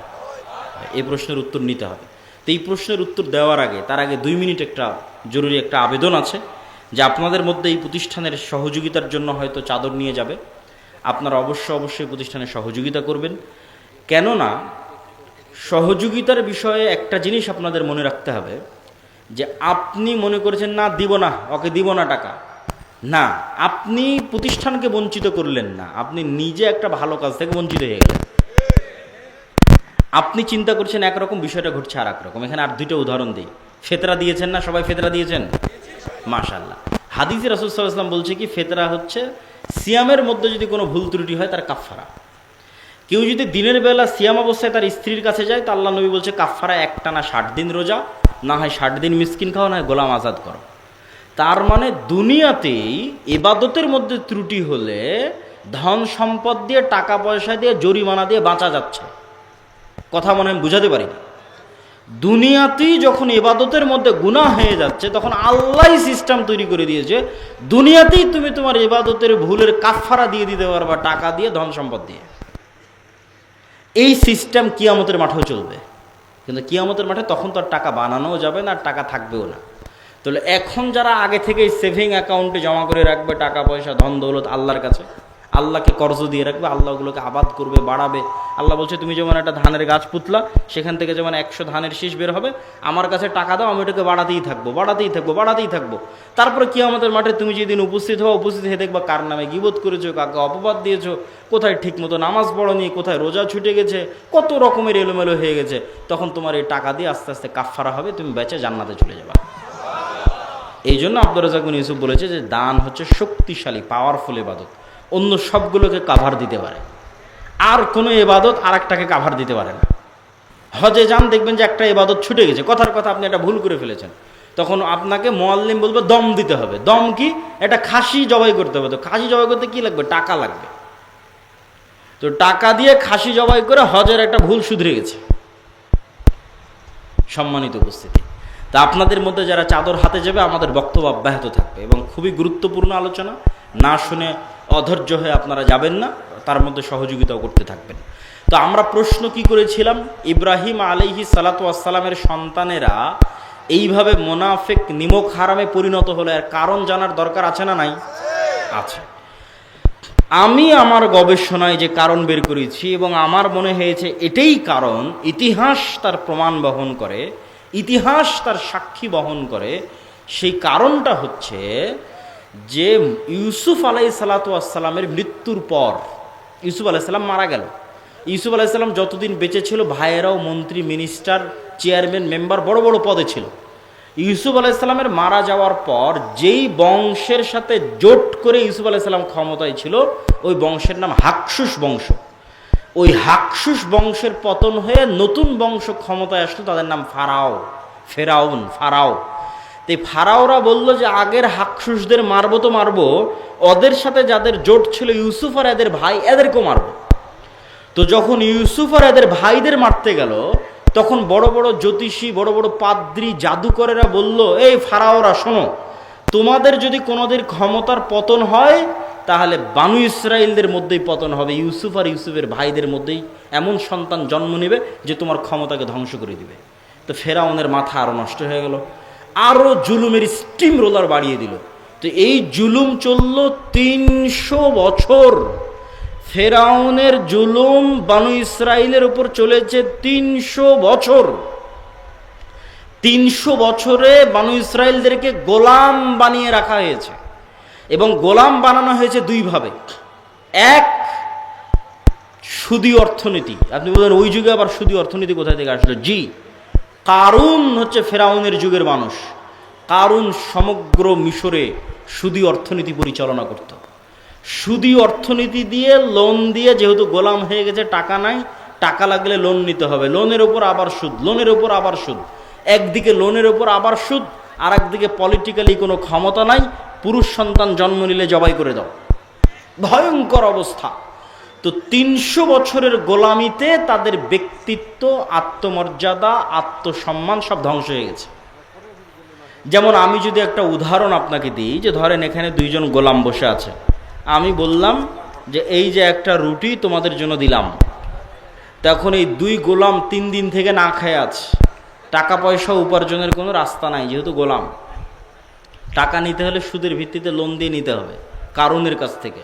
এই প্রশ্নের উত্তর নিতে হবে। তো এই প্রশ্নের উত্তর দেওয়ার আগে, তার আগে 2 মিনিট একটা জরুরি একটা আবেদন আছে, যে আপনাদের মধ্যে এই প্রতিষ্ঠানের সহযোগিতার জন্য হয়তো চাদর নিয়ে যাবে, আপনারা অবশ্যই প্রতিষ্ঠানের সহযোগিতা করবেন। কেননা সহযোগিতার বিষয়ে একটা জিনিস আপনাদের মনে রাখতে হবে, যে আপনি মনে করেছেন না দিব না, ওকে দিব না টাকা, না, আপনি প্রতিষ্ঠানকে বঞ্চিত করলেন না, আপনি নিজে একটা ভালো কাজ থেকে বঞ্চিত হয়ে গেলেন। আপনি চিন্তা করছেন একরকম, বিষয়টা ঘটছে আর একরকম। এখানে আর 2টা উদাহরণ দিই। ফেতরা দিয়েছেন না সবাই? ফেতরা দিয়েছেন, মাশাআল্লাহ। হাদিসে রাসূল সাল্লাল্লাহু আলাইহি ওয়াসাল্লাম বলছে কি, ফেতরা হচ্ছে সিয়ামের মধ্যে যদি কোনো ভুল ত্রুটি হয় তার কাফফারা। কেউ যদি দিনের বেলা সিয়াম অবস্থায় তার স্ত্রীর কাছে যায়, তা আল্লাহ নবী বলছে কাফফারা একটানা 60 দিন রোজা, না হয় 60 দিন মিসকিন খাও, না হয় গোলাম আজাদ করো। তার মানে দুনিয়াতেই ইবাদতের মধ্যে ত্রুটি হলে ধন সম্পদ দিয়ে, টাকা পয়সা দিয়ে, জরিমানা দিয়ে বাঁচা যাচ্ছে। কথা মনে হয় বুঝাতে পারিনি। দুনিয়াতেই যখন ইবাদতের মধ্যে গুনাহ হয়ে যাচ্ছে, তখন আল্লাহই সিস্টেম তৈরি করে দিয়েছে, দুনিয়াতেই তুমি তোমার ইবাদতের ভুলের কাফফারা দিয়ে দিতে পারবা, টাকা দিয়ে, ধন সম্পদ দিয়ে। এই সিস্টেম কিয়ামতের মাঠেও চলবে, কিন্তু কিয়ামতের মাঠে তখন তো আর টাকা বানানোও যাবে না, আর টাকা থাকবেও না। তাহলে এখন যারা আগে থেকেই সেভিং অ্যাকাউন্টে জমা করে রাখবে টাকা পয়সা, ধন দৌলত আল্লাহর কাছে, আল্লাহকে কর্জ দিয়ে রাখবে, আল্লাহ ওগুলোকে আবাদ করবে, বাড়াবে। আল্লাহ বলছে তুমি যেমন একটা ধানের গাছ পুতলা, সেখান থেকে যেমন 100 ধানের শীষ বের হবে, আমার কাছে টাকা দাও, আমি ওটাকে বাড়াতেই থাকবো, বাড়াতেই থাকবো, বাড়াতেই থাকবো। তারপরে কিয়ামতের মাঠে তুমি যেদিন উপস্থিত হও, উপস্থিত হয়ে দেখবা কার নামে গীবত করেছো, কাকে অপবাদ দিয়েছো, কোথায় ঠিক মতো নামাজ পড়োনি, কোথায় রোজা ছুটে গেছে, কত রকমের এলোমেলো হয়ে গেছে। তখন তোমার এই টাকা দিয়ে আস্তে আস্তে কাফফারা হবে, তুমি বেঁচে জান্নাতে চলে যাবা। এই জন্য আব্দুর রাজ্জাক বিন ইউসুফ বলেছে যে দান হচ্ছে শক্তিশালী, পাওয়ারফুল ইবাদত, অন্য সবগুলোকে কাভার দিতে পারে, আর কোনো ইবাদত আর একটাকে কাভার দিতে পারে না। হজে যান, দেখবেন যে একটা ইবাদত ছুটে গেছে, কথার কথা আপনি একটা ভুল করে ফেলেছেন, তখন আপনাকে মুআল্লিম বলবে দম দিতে হবে। দম কি? এটা খাসি জবাই করতে হবে। তো খাসি জবাই করতে কি লাগবে? টাকা লাগবে। তো টাকা দিয়ে খাসি জবাই করে হজের একটা ভুল শুধরে গেছে। সম্মানিত উপস্থিতি, তা আপনাদের মধ্যে যারা চাদর হাতে যাবে, আমাদের বক্তব্য অব্যাহত থাকবে এবং খুবই গুরুত্বপূর্ণ আলোচনা, না শুনে অধৈর্য হয়ে আপনারা যাবেন না, তার মধ্যে সহযোগিতাও করতে থাকবেন। তো আমরা প্রশ্ন কি করেছিলাম, ইব্রাহিম আলাইহিস সালাতু ওয়াস সালামের সন্তানেরা এইভাবে মুনাফিক, নিমক হারামে পরিণত হলো, এর কারণ জানার দরকার আছে না নাই? আছে। আমি আমার গবেষণায় যে কারণ বের করেছি এবং আমার মনে হয়েছে এটাই কারণ, ইতিহাস তার প্রমাণ বহন করে, ইতিহাস তার সাক্ষী বহন করে, সেই কারণটা হচ্ছে যে ইউসুফ আলাইহিসসালামের মৃত্যুর পর, ইউসুফ আলাইহিসসালাম মারা গেল, ইউসুফ আলাইহিসসালাম যতদিন বেঁচে ছিল ভাইয়েরাও মন্ত্রী, মিনিস্টার, চেয়ারম্যান, মেম্বার বড় বড় পদে ছিল। ইউসুফ আলাইহিসসালামের মারা যাওয়ার পর যেই বংশের সাথে জোট করে ইউসুফ আলাইহিসসালাম ক্ষমতায় ছিল, ওই বংশের নাম হাকসুস বংশ। ওই হাকসুস বংশের পতন হয়ে নতুন বংশ ক্ষমতায় আসলো, তাদের নাম ফারাও। তো ফারাওরা বলল যে আগের হাকসুসদের মারবো তো মারবো, ওদের সাথে যাদের জোট ছিল ইউসুফ আর এদের ভাই, এদেরকেও মারবো। তো যখন ইউসুফ আর এদের ভাইদের মারতে গেল, তখন বড় বড় জ্যোতিষী, বড় বড় পাদ্রী, জাদুকরেরা বলল, এই ফারাওরা শোনো, তোমাদের যদি কোনোদিন ক্ষমতার পতন হয় তাহলে বানু ইসরাইলদের মধ্যেই পতন হবে, ইউসুফ আর ইউসুফের ভাইদের মধ্যেই এমন সন্তান জন্ম নেবে যে তোমার ক্ষমতাকে ধ্বংস করে দিবে। তো ফেরাউনের মাথা আরও নষ্ট হয়ে গেল, আরও জুলুমের স্টিম রোলার বাড়িয়ে দিল। তো এই জুলুম চলল 300 বছর। ফেরাউনের জুলুম বানু ইসরাইলের উপর চলেছে 300 বছর। 300 বছরে বানু ইসরাইলদেরকে গোলাম বানিয়ে রাখা হয়েছে, এবং গোলাম বানানো হয়েছে দুইভাবে। এক, সুদী অর্থনীতি। আপনি বলেন ওই যুগে আবার সুদী অর্থনীতি কোথায় থেকে আসলো? জি, কারুন হচ্ছে ফেরাউনের যুগের মানুষ। কারুন সমগ্র মিশরে সুদী অর্থনীতি পরিচালনা করত। সুদী অর্থনীতি দিয়ে, লোন দিয়ে, যেহেতু গোলাম হয়ে গেছে, টাকা নাই, টাকা লাগলে লোন নিতে হবে, লোনের ওপর আবার সুদ, লোনের ওপর আবার সুদ। একদিকে লোনের ওপর আবার সুদ, আর একদিকে পলিটিক্যালি কোনো ক্ষমতা নাই, পুরুষ সন্তান জন্ম নিলে জবাই করে দাও, ভয়ঙ্কর অবস্থা। তো 300 বছরের গোলামিতে তাদের ব্যক্তিত্ব, আত্মমর্যাদা, আত্মসম্মান সব ধ্বংস হয়ে গেছে। যেমন আমি যদি একটা উদাহরণ আপনাকে দিই, যে ধরেন এখানে দুইজন গোলাম বসে আছে, আমি বললাম যে এই যে একটা রুটি তোমাদের জন্য দিলাম, তখন এই দুই গোলাম 3 দিন থেকে না খেয়ে আছে, টাকা পয়সা উপার্জনের কোনো রাস্তা নাই, যেহেতু গোলাম। টাকা নিতে হলে সুদের ভিত্তিতে লোন দিয়ে নিতে হবে কারুনের কাছ থেকে।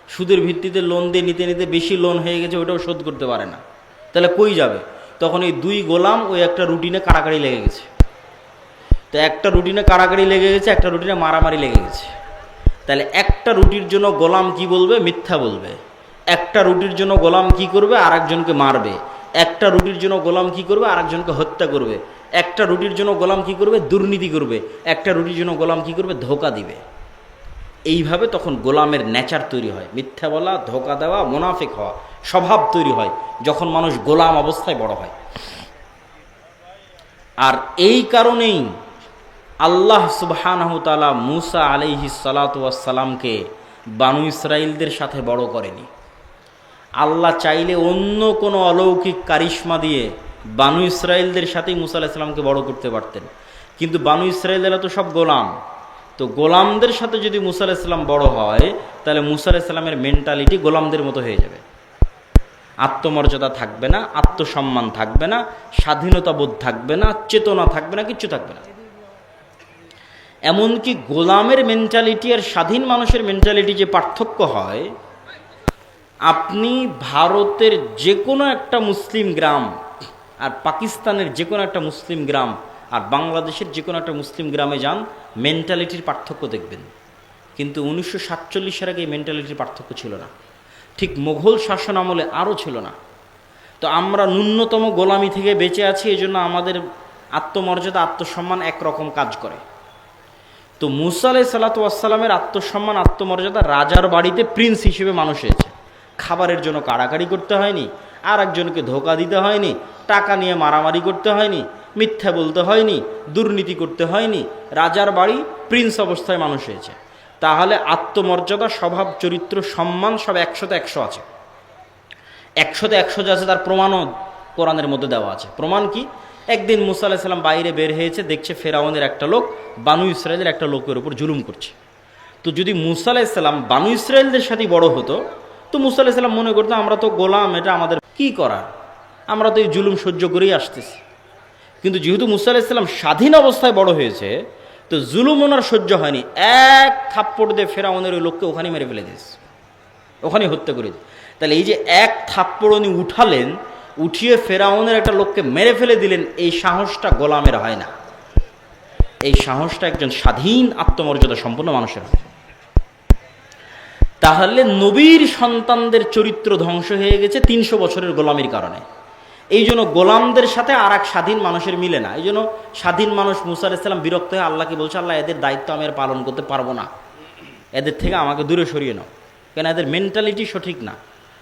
সুদের ভিত্তিতে লোন দিয়ে নিতে নিতে বেশি লোন হয়ে গেছে, ওটাও শোধ করতে পারে না, তাহলে কই যাবে? তখন এই দুই গোলাম ওই একটা রুটিনে কাড়াকাড়ি লেগে গেছে। তো একটা রুটিনে কাড়াকাড়ি লেগে গেছে, একটা রুটিনে মারামারি লেগে গেছে। তাহলে একটা রুটির জন্য গোলাম কি বলবে? মিথ্যা বলবে। একটা রুটির জন্য গোলাম কি করবে? আরেকজনকে মারবে। একটা রুটির জন্য গোলাম কি করবে? আরেকজনকে হত্যা করবে। একটা রুটির জন্য গোলাম কি করবে? দুর্নীতি করবে। একটা রুটির জন্য গোলাম কি করবে? ধোঁকা দিবে। এইভাবে তখন গোলামের নেচার তৈরি হয়, মিথ্যা বলা, ধোঁকা দেওয়া, মুনাফিক হওয়া স্বভাব তৈরি হয় যখন মানুষ গোলাম অবস্থায় বড় হয়। আর এই কারণেই আল্লাহ সুবহানাহু তাআলা মুসা আলাইহিস সালাতু ওয়াস সালামকে বানু ইসরাইলদের সাথে বড় করেনি। আল্লাহ চাইলে অন্য কোনো অলৌকিক কারিশমা দিয়ে বানু ইসরাইলদের সাথেই মুসা আলাইহিস সালামকে বড় করতে পারতেন, কিন্তু বানু ইসরাইলরা তো সব গোলাম। তো গোলামদের সাথে যদি মুসা আলাইহিস সালাম বড় হয়, তাহলে মুসা আলাইহিস সালামের মেন্টালিটি গোলামদের মতো হয়ে যাবে। আত্মমর্যাদা থাকবে না, আত্মসম্মান থাকবে না, স্বাধীনতা বোধ থাকবে না, চেতনা থাকবে না, কিচ্ছু থাকবে না। এমনকি গোলামের মেন্টালিটি আর স্বাধীন মানুষের মেন্টালিটি যে পার্থক্য হয়, আপনি ভারতের যে কোনো একটা মুসলিম গ্রাম আর পাকিস্তানের যে কোনো একটা মুসলিম গ্রাম আর বাংলাদেশের যে কোনো একটা মুসলিম গ্রামে যান, মেন্টালিটির পার্থক্য দেখবেন। কিন্তু 1947 সালের আগে এই মেন্টালিটির পার্থক্য ছিল না, ঠিক মোঘল শাসন আমলে আরও ছিল না। তো আমরা ন্যূনতম গোলামি থেকে বেঁচে আছি, এই জন্য আমাদের আত্মমর্যাদা, আত্মসম্মান একরকম কাজ করে। তো মুসা আলাইহিস সালাতু ওয়াস সালামের আত্মসম্মান, আত্মমর্যাদা, রাজার বাড়িতে প্রিন্স হিসেবে মানুষ হয়েছে। খাবারের জন্য কাড়াকাড়ি করতে হয়নি, আর একজনকে ধোঁকা দিতে হয়নি, টাকা নিয়ে মারামারি করতে হয়নি, মিথ্যা বলতে হয়নি, দুর্নীতি করতে হয়নি। রাজার বাড়ি, প্রিন্স অবস্থায় মানুষ হয়েছে। তাহলে আত্মমর্যাদা, স্বভাব, চরিত্র, সম্মান সব 100তে 100 আছে। 100তে 100 যে আছে তার প্রমাণও কোরআনের মধ্যে দেওয়া আছে। প্রমাণ কি? একদিন মুসা আলাইহিস সালাম বাইরে বের হয়েছে, দেখছে ফেরাউনের একটা লোক বানু ইসরায়েলের একটা লোকের উপর জুলুম করছে। তো যদি মুসা আলাইহিস সালাম বানু ইসরায়েলদের সাথে বড় হতো, তো মুসা আলাইহিস সালাম মনে করতো আমরা তো গোলাম, এটা আমাদের কি করার, আমরা তো এই জুলুম সহ্য করেই আসতেছি। কিন্তু যেহেতু মুসা আলাইহিস সালাম স্বাধীন অবস্থায় বড় হয়েছে, তো জুলুম ওনার সহ্য হয়নি, এক থাপ্পড় দিয়ে ফেরাউনের ওই লোককে ওখানে মেরে ফেলে দিয়েছে। ওখানে হত্যা করে দিই। তাহলে এই যে এক থাপ্পড় উনি উঠালেন, উঠিয়ে ফেরাউনের একটা লোককে মেরে ফেলে দিলেন, এই সাহসটা গোলামের হয় না, এই সাহসটা একজন স্বাধীন আত্মমর্যাদা সম্পন্ন মানুষের হয়। তাহলে নবীর সন্তানদের চরিত্র ধ্বংস হয়ে গেছে 300 বছরের গোলামির কারণে। এই জন্য গোলামদের সাথে আর এক স্বাধীন মানুষের মিলে না। এই জন্য স্বাধীন মানুষ মুসা আলাইহিস সালাম বিরক্ত হয়ে আল্লাহকে বলছে, আল্লাহ এদের দায়িত্ব আমি আর পালন করতে পারবো না, এদের থেকে আমাকে দূরে সরিয়ে নাও, কেন এদের মেন্টালিটি সঠিক না,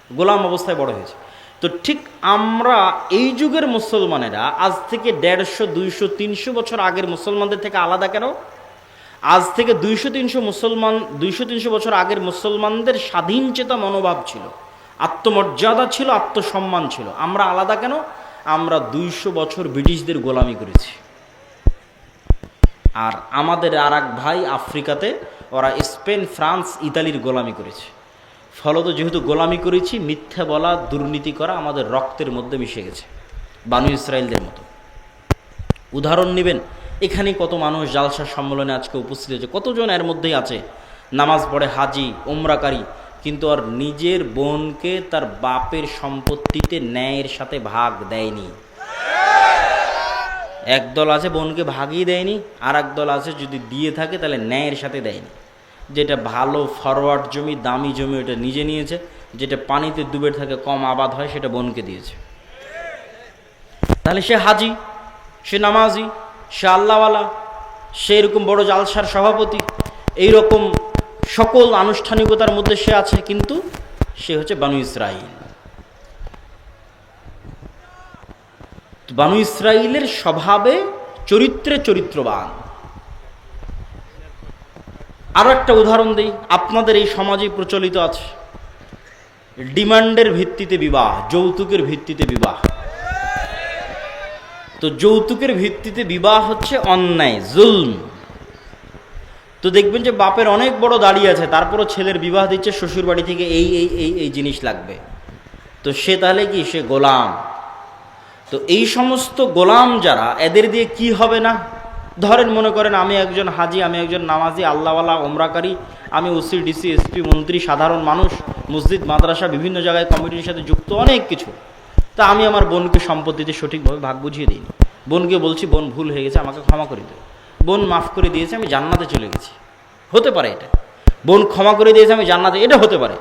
গোলাম অবস্থায় বড় হয়েছে। তো ঠিক আমরা এই যুগের মুসলমানেরা আজ থেকে 150, 200, 300 বছর আগের মুসলমানদের থেকে আলাদা কেন? আজ থেকে 200-300 বছর আগের মুসলমানদের স্বাধীন চেতা মনোভাব ছিল, আত্মমর্যাদা ছিল, আত্মসম্মান ছিল। আমরা আলাদা কেন? আমরা 200 বছর ব্রিটিশদের গোলামি করেছি। আর আমাদের আর এক ভাই আফ্রিকাতে, ওরা স্পেন, ফ্রান্স, ইতালির গোলামি করেছে। ফলত যেহেতু গোলামি করেছি, মিথ্যা বলা, দুর্নীতি করা আমাদের রক্তের মধ্যে মিশে গেছে, বানু ইসরায়েলদের মতো। উদাহরণ নেবেন, এখানে কত মানুষ জালসা সম্মেলনে আজকে উপস্থিত হয়েছে, কতজন এর মধ্যেই আছে নামাজ পড়ে, হাজি, উমরাকারী, কিন্তু আর নিজের বোনকে তার বাপের সম্পত্তিতে ন্যায়ের সাথে ভাগ দেয়নি। একদল আছে বোনকে ভাগই দেয়নি, আর একদল আছে যদি দিয়ে থাকে তাহলে ন্যায়ের সাথে দেয়নি। যেটা ভালো ফরওয়ার্ড জমি, দামি জমি, ওটা নিজে নিয়েছে, যেটা পানিতে ডুবে থাকে, কম আবাদ হয়, সেটা বোনকে দিয়েছে। তাহলে সে হাজি, সে নামাজি, সে আল্লাহওয়ালা, সে এরকম বড় জালসার সভাপতি, এইরকম সকল আনুষ্ঠানিকতার মধ্যে সে আছে, কিন্তু সে হচ্ছে বানু ইসরাইল। বানু ইসরাইলের স্বভাবে, চরিত্রে চরিত্রবান। আরো একটা উদাহরণ দেই, আপনাদের এই সমাজে প্রচলিত আছে ডিমান্ডের ভিত্তিতে বিবাহ, যৌতুকের ভিত্তিতে বিবাহ। তো যৌতুকের ভিত্তিতে বিবাহ হচ্ছে অন্যায়, জুলম। তো দেখবেন যে বাপের অনেক বড় দাঁড়িয়ে আছে, তারপরও ছেলের বিবাহ দিচ্ছে শ্বশুর বাড়ি থেকে, এই এই এই এই জিনিস লাগবে। তো সে তাহলে কি, সে গোলাম। তো এই সমস্ত গোলাম যারা, এদের দিয়ে কি হবে না? ধরেন মনে করেন আমি একজন হাজি, আমি একজন নামাজি, আল্লাহওয়ালা, ওমরাকারী, আমি ওসি, ডিসি, এসপি, মন্ত্রী, সাধারণ মানুষ, মসজিদ, মাদ্রাসা, বিভিন্ন জায়গায় কমিটির সাথে যুক্ত, অনেক কিছু। তা আমি আমার বোনকে সম্পত্তিতে সঠিকভাবে ভাগ বুঝিয়ে দিইনি। বোনকে বলছি, বোন ভুল হয়ে গেছে, আমাকে ক্ষমা করে দিও। বোন মাফ করে দিয়েছে, আমি জান্নাতে চলে গেছি, হতে পারে এটা। বোন ক্ষমা করে দিয়েছে, আমি জান্নাতে, এটা হতে পারে।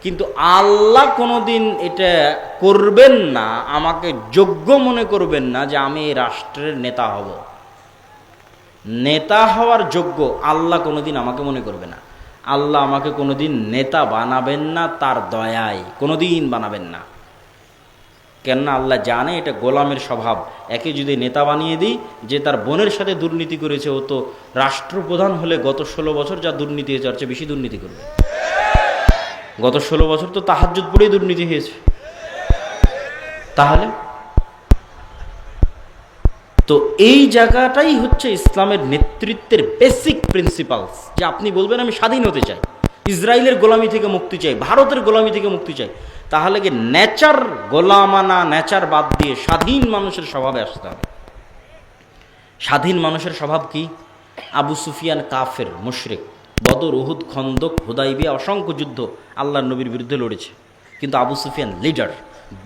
কিন্তু আল্লাহ কোনোদিন এটা করবেন না, আমাকে যোগ্য মনে করবেন না যে আমি এই রাষ্ট্রের নেতা হব। নেতা হওয়ার যোগ্য আল্লাহ কোনোদিন আমাকে মনে করবে না। আল্লাহ আমাকে কোনোদিন নেতা বানাবেন না, তার দয়ায় কোনোদিন বানাবেন না। কেননা আল্লাহ জানে এটা গোলামের স্বভাব। একে যদি নেতা বানিয়ে দিই, যে তার বোনের সাথে দুর্নীতি করেছে, ও তো রাষ্ট্রপ্রধান হলে গত 16 বছর যা দুর্নীতি হয়েছে, আর চেয়ে বেশি দুর্নীতি করবে। গত 16 বছর তো তাহাজ্জুদ পড়েই দুর্নীতি হয়েছে। তাহলে তো এই জায়গাটাই হচ্ছে ইসলামের নেতৃত্বের বেসিক প্রিন্সিপালস, যে আপনি বলবেন আমি স্বাধীন হতে চাই, ইসরায়েলের গোলামি থেকে মুক্তি চাই, ভারতের গোলামি থেকে মুক্তি চাই, তাহলে কি নেচার, গোলামানা নেচার বাদ দিয়ে স্বাধীন মানুষের স্বভাবে আসতে হবে। স্বাধীন মানুষের স্বভাব কি? আবু সুফিয়ান কাফের, মুশরিক, বদর, উহুদ, খন্দক, হুদাইবিয়া, অসংখ্য যুদ্ধ আল্লাহর নবীর বিরুদ্ধে লড়েছে, কিন্তু Abu Sufyan leader,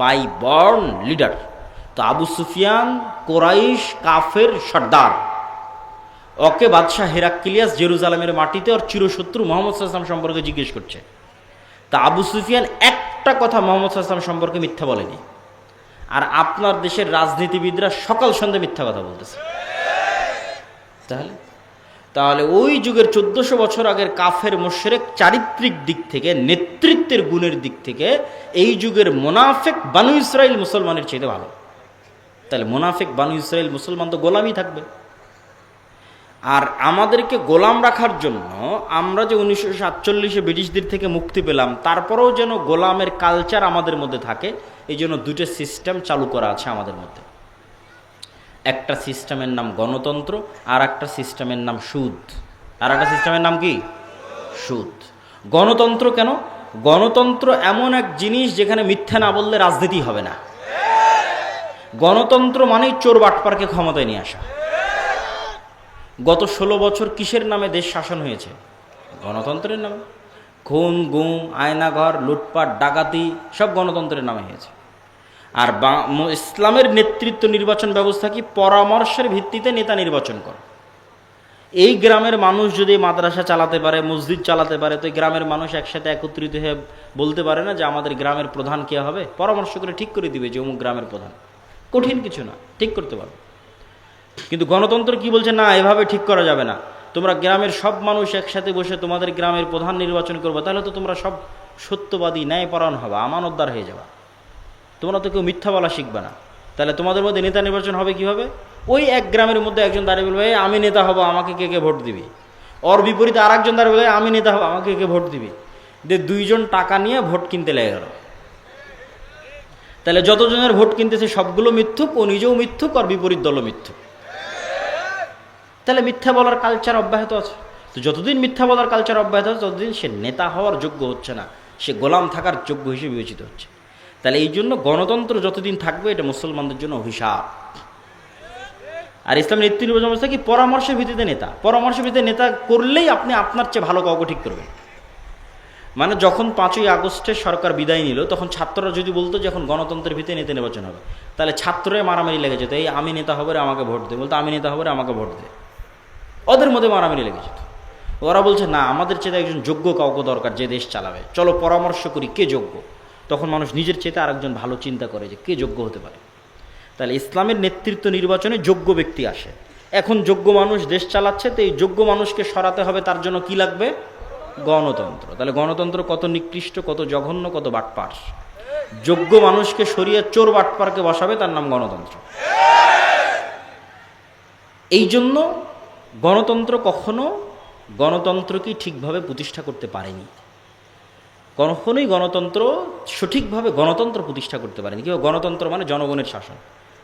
by born leader. তো আবু সুফিয়ান কোরাইশ কাফের সর্দার, ওকে বাদশাহ হেরাক্লিয়াস জেরুজালেমের মাটিতে ওর চিরশত্রু মুহাম্মদ সাল্লাল্লাহু আলাইহি ওয়াসাল্লাম সম্পর্কে জিজ্ঞেস করছে। তা আবু সুফিয়ান একটা কথা মুহাম্মদ সাল্লাল্লাহু আলাইহি ওয়াসাল্লাম সম্পর্কে মিথ্যা বলেনি। আর আপনার দেশের রাজনীতিবিদরা সকাল সন্ধ্যা মিথ্যা কথা বলতেছে। তাহলে ওই যুগের 1400 বছর আগের কাফের মুশরিক চারিত্রিক দিক থেকে, নেতৃত্বের গুণের দিক থেকে এই যুগের মুনাফিক বানু ইসরাইল মুসলমানের চেয়ে ভালো। তাহলে মুনাফিক বানু ইসরাইল মুসলমান তো গোলামই থাকবে। আর আমাদেরকে গোলাম রাখার জন্য আমরা যে 1947-এ ব্রিটিশদের থেকে মুক্তি পেলাম, তারপরেও যেন গোলামের কালচার আমাদের মধ্যে থাকে, এই জন্য দুটো সিস্টেম চালু করা আছে আমাদের মধ্যে। একটা সিস্টেমের নাম গণতন্ত্র, আর একটা সিস্টেমের নাম সুদ। আর একটা সিস্টেমের নাম কি? সুদ। গণতন্ত্র কেন? গণতন্ত্র এমন এক জিনিস যেখানে মিথ্যা না বললে রাজনীতি হবে না। গণতন্ত্র মানেই চোর বাটপারকে ক্ষমতায় নিয়ে আসা। গত 16 বছর কিসের নামে দেশ শাসন হয়েছে? গণতন্ত্রের নামে। খুন গুম, আয়নাঘর, লুটপাট, ডাকাতি সব গণতন্ত্রের নামে হয়েছে। আর ইসলামের নেতৃত্ব নির্বাচন ব্যবস্থা কি? পরামর্শের ভিত্তিতে নেতা নির্বাচন করে। এই গ্রামের মানুষ যদি মাদ্রাসা চালাতে পারে, মসজিদ চালাতে পারে, তো এই গ্রামের মানুষ একসাথে একত্রিত হয়ে বলতে পারে না যে আমাদের গ্রামের প্রধান কে হবে? পরামর্শ করে ঠিক করে দিবে যে অমুক গ্রামের প্রধান। কঠিন কিছু না, ঠিক করতে পারবে। কিন্তু গণতন্ত্র কি বলছে? না, এভাবে ঠিক করা যাবে না। তোমরা গ্রামের সব মানুষ একসাথে বসে তোমাদের গ্রামের প্রধান নির্বাচন করবে, তাহলে তো তোমরা সব সত্যবাদী, ন্যায়পরায়ণ হবে, আমানতদার হয়ে যাবে। তোমরা তো কেউ মিথ্যা বলা শিখবে না। তাহলে তোমাদের মধ্যে নেতা নির্বাচন হবে কিভাবে? ওই এক গ্রামের মধ্যে একজন দাঁড়িয়ে বলবে আমি নেতা হব, আমাকে কে কে ভোট দিবি। ওর বিপরীতে আর একজন দাঁড়িয়ে বলবে আমি নেতা হব, আমাকে কে ভোট দিবি। দুইজন টাকা নিয়ে ভোট কিনতে লেগে গেল। তাহলে যতজনের ভোট কিনতেছে সবগুলো মিথ্যুক, ও নিজেও মিথ্যুক, আর বিপরীত দলও মিথ্যুক। তাহলে মিথ্যা বলার কালচার অব্যাহত আছে। তো যতদিন মিথ্যা বলার কালচার অব্যাহত আছে ততদিন সে নেতা হওয়ার যোগ্য হচ্ছে না, সে গোলাম থাকার যোগ্য হিসেবে বিবেচিত হচ্ছে। তাহলে এই জন্য গণতন্ত্র যতদিন থাকবে এটা মুসলমানদের জন্য অভিশাপ। আর ইসলামের নীতি নির্বাচন ব্যবস্থা কি? পরামর্শের ভিত্তিতে নেতা। পরামর্শের ভিত্তিতে নেতা করলেই আপনি আপনার চেয়ে ভালো কাউকে ঠিক করবেন। মানে যখন 5ই আগস্টে সরকার বিদায় নিল, তখন ছাত্ররা যদি বলতো যে এখন গণতন্ত্রের ভিত্তিতে নেতা নির্বাচন হবে, তাহলে ছাত্ররা মারামারি লেগে যেত, এই আমি নেতা হবে রে আমাকে ভোট দে, বলতো আমি নেতা হবে রে আমাকে ভোট দে। ওদের মধ্যে মারামারি লেগে যেত। ওরা বলছে না, আমাদের চেয়ে একজন যোগ্য কাউকে দরকার যে দেশ চালাবে, চলো পরামর্শ করি কে যোগ্য। তখন মানুষ নিজের চেয়ে আরেকজন ভালো চিন্তা করে যে কে যোগ্য হতে পারে। তাহলে ইসলামের নেতৃত্ব নির্বাচনে যোগ্য ব্যক্তি আসে। এখন যোগ্য মানুষ দেশ চালাচ্ছে, তো এই যোগ্য মানুষকে সরাতে হবে, তার জন্য কি লাগবে? গণতন্ত্র। তাহলে গণতন্ত্র কত নিকৃষ্ট, কত জঘন্য, কত বাটপার। যোগ্য মানুষকে সরিয়ে চোর বাটপারকে বসাবে, তার নাম গণতন্ত্র। এই জন্য গণতন্ত্র কখনো গণতন্ত্রকেই ঠিকভাবে প্রতিষ্ঠা করতে পারেনি। কখনোই গণতন্ত্র সঠিকভাবে গণতন্ত্র প্রতিষ্ঠা করতে পারেনি। কেউ গণতন্ত্র মানে জনগণের শাসন।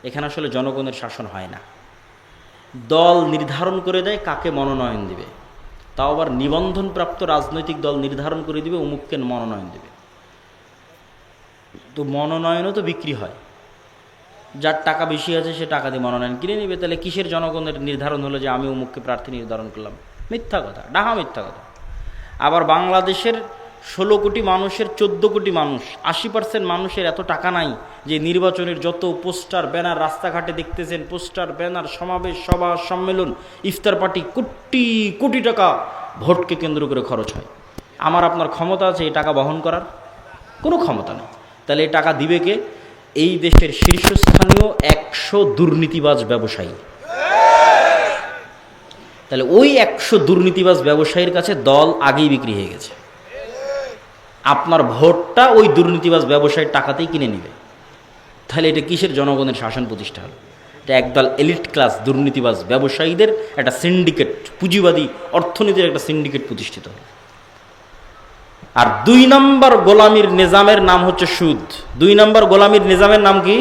এখানে আসলে জনগণের শাসন হয় না। দল নির্ধারণ করে দেয় কাকে মনোনয়ন দিবে, তাও আবার নিবন্ধনপ্রাপ্ত রাজনৈতিক দল নির্ধারণ করে দিবে অমুককে মনোনয়ন দিবে। তো মনোনয়নও তো বিক্রি হয়, যার টাকা বেশি আছে সে টাকা দিয়ে মনোনয়ন কিনে নেবে। তাহলে কিসের জনগণের নির্ধারণ হলো যে আমি অমুককে প্রার্থী নির্ধারণ করলাম? মিথ্যা কথা, ডাহা মিথ্যা কথা। আবার বাংলাদেশের 16 কোটি মানুষের 14 কোটি মানুষ, 80% মানুষের এত টাকা নাই যে নির্বাচনের যত পোস্টার ব্যানার রাস্তাঘাটে দেখতেছেন, পোস্টার ব্যানার, সমাবেশ, সভা, সম্মেলন, ইফতার পার্টি, কোটি কোটি টাকা ভোটকে কেন্দ্র করে খরচ হয়। আমার আপনার ক্ষমতা আছে এই টাকা বহন করার? কোনো ক্ষমতা নেই। তাহলে এই টাকা দিবে কে? এই দেশের শীর্ষস্থানীয় 100 দুর্নীতিবাজ ব্যবসায়ী। তাহলে ওই 100 দুর্নীতিবাজ ব্যবসায়ীর কাছে দল আগেই বিক্রি হয়ে গেছে। আপনার ভোটটা ওই দুর্নীতিবাজ ব্যবসায়ীর টাকাতেই কিনে নেবে। তাহলে এটা কিসের জনগণের শাসন প্রতিষ্ঠা হলো? এটা একদল এলিট ক্লাস দুর্নীতিবাজ ব্যবসায়ীদের একটা সিন্ডিকেট, পুঁজিবাদী অর্থনীতির একটা সিন্ডিকেট প্রতিষ্ঠিত হলো। আর 2 নম্বর গোলামির নিজামের নাম হচ্ছে সুদ। 2 নম্বর গোলামির নিজামের নাম কি?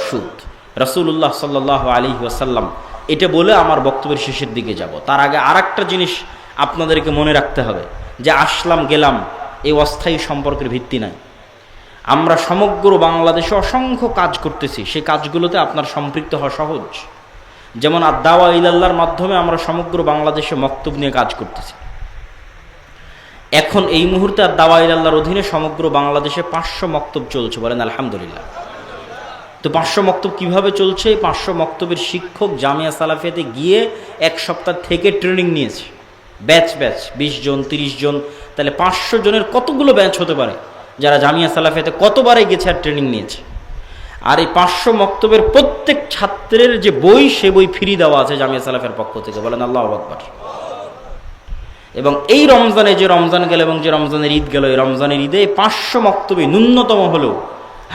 সুদ। রাসূলুল্লাহ সাল্লাল্লাহু আলাইহি ওয়াসাল্লাম এটা বলে আমার বক্তব্যের শেষের দিকে যাব। তার আগে আরেকটা জিনিস আপনাদেরকে মনে রাখতে হবে, যে আসলাম গেলাম এই অস্থায়ী সম্পর্কের ভিত্তি নাই। আমরা সমগ্র বাংলাদেশে অসংখ্য কাজ করতেছি, সেই কাজগুলোতে আপনার সম্পৃক্ত হওয়া সহজ। যেমন আদ-দাওয়া ইলাল্লাহর মাধ্যমে আমরা সমগ্র বাংলাদেশে মক্তব নিয়ে কাজ করতেছি। এখন এই মুহূর্তে আদ-দাওয়া ইলাল্লাহর অধীনে সমগ্র বাংলাদেশে 500 মক্তব চলছে, বলেন আলহামদুলিল্লাহ। তো 500 মক্তব কিভাবে চলছে? এই 500 মক্তবের শিক্ষক জামিয়া সালাফিয়াতে গিয়ে 1 সপ্তাহ থেকে ট্রেনিং নিয়েছে, ব্যাচ ব্যাচ, 20 জন 30 জন। তাহলে 500 জনের কতগুলো ব্যাচ হতে পারে যারা জামিয়া সালাফিয়াতে কতবারে গেছে আর ট্রেনিং নিয়েছে। আর এই 500 মক্তবের প্রত্যেক ছাত্রের যে বই, সে বই ফ্রি দেওয়া আছে জামিয়া সালাফের পক্ষ থেকে, বলেন আল্লাহু আকবার। এবং এই রমজানে, যে রমজান গেল এবং যে রমজানের ঈদ গেল, এই রমজানের ঈদে 500 মক্তবে ন্যূনতম হলেও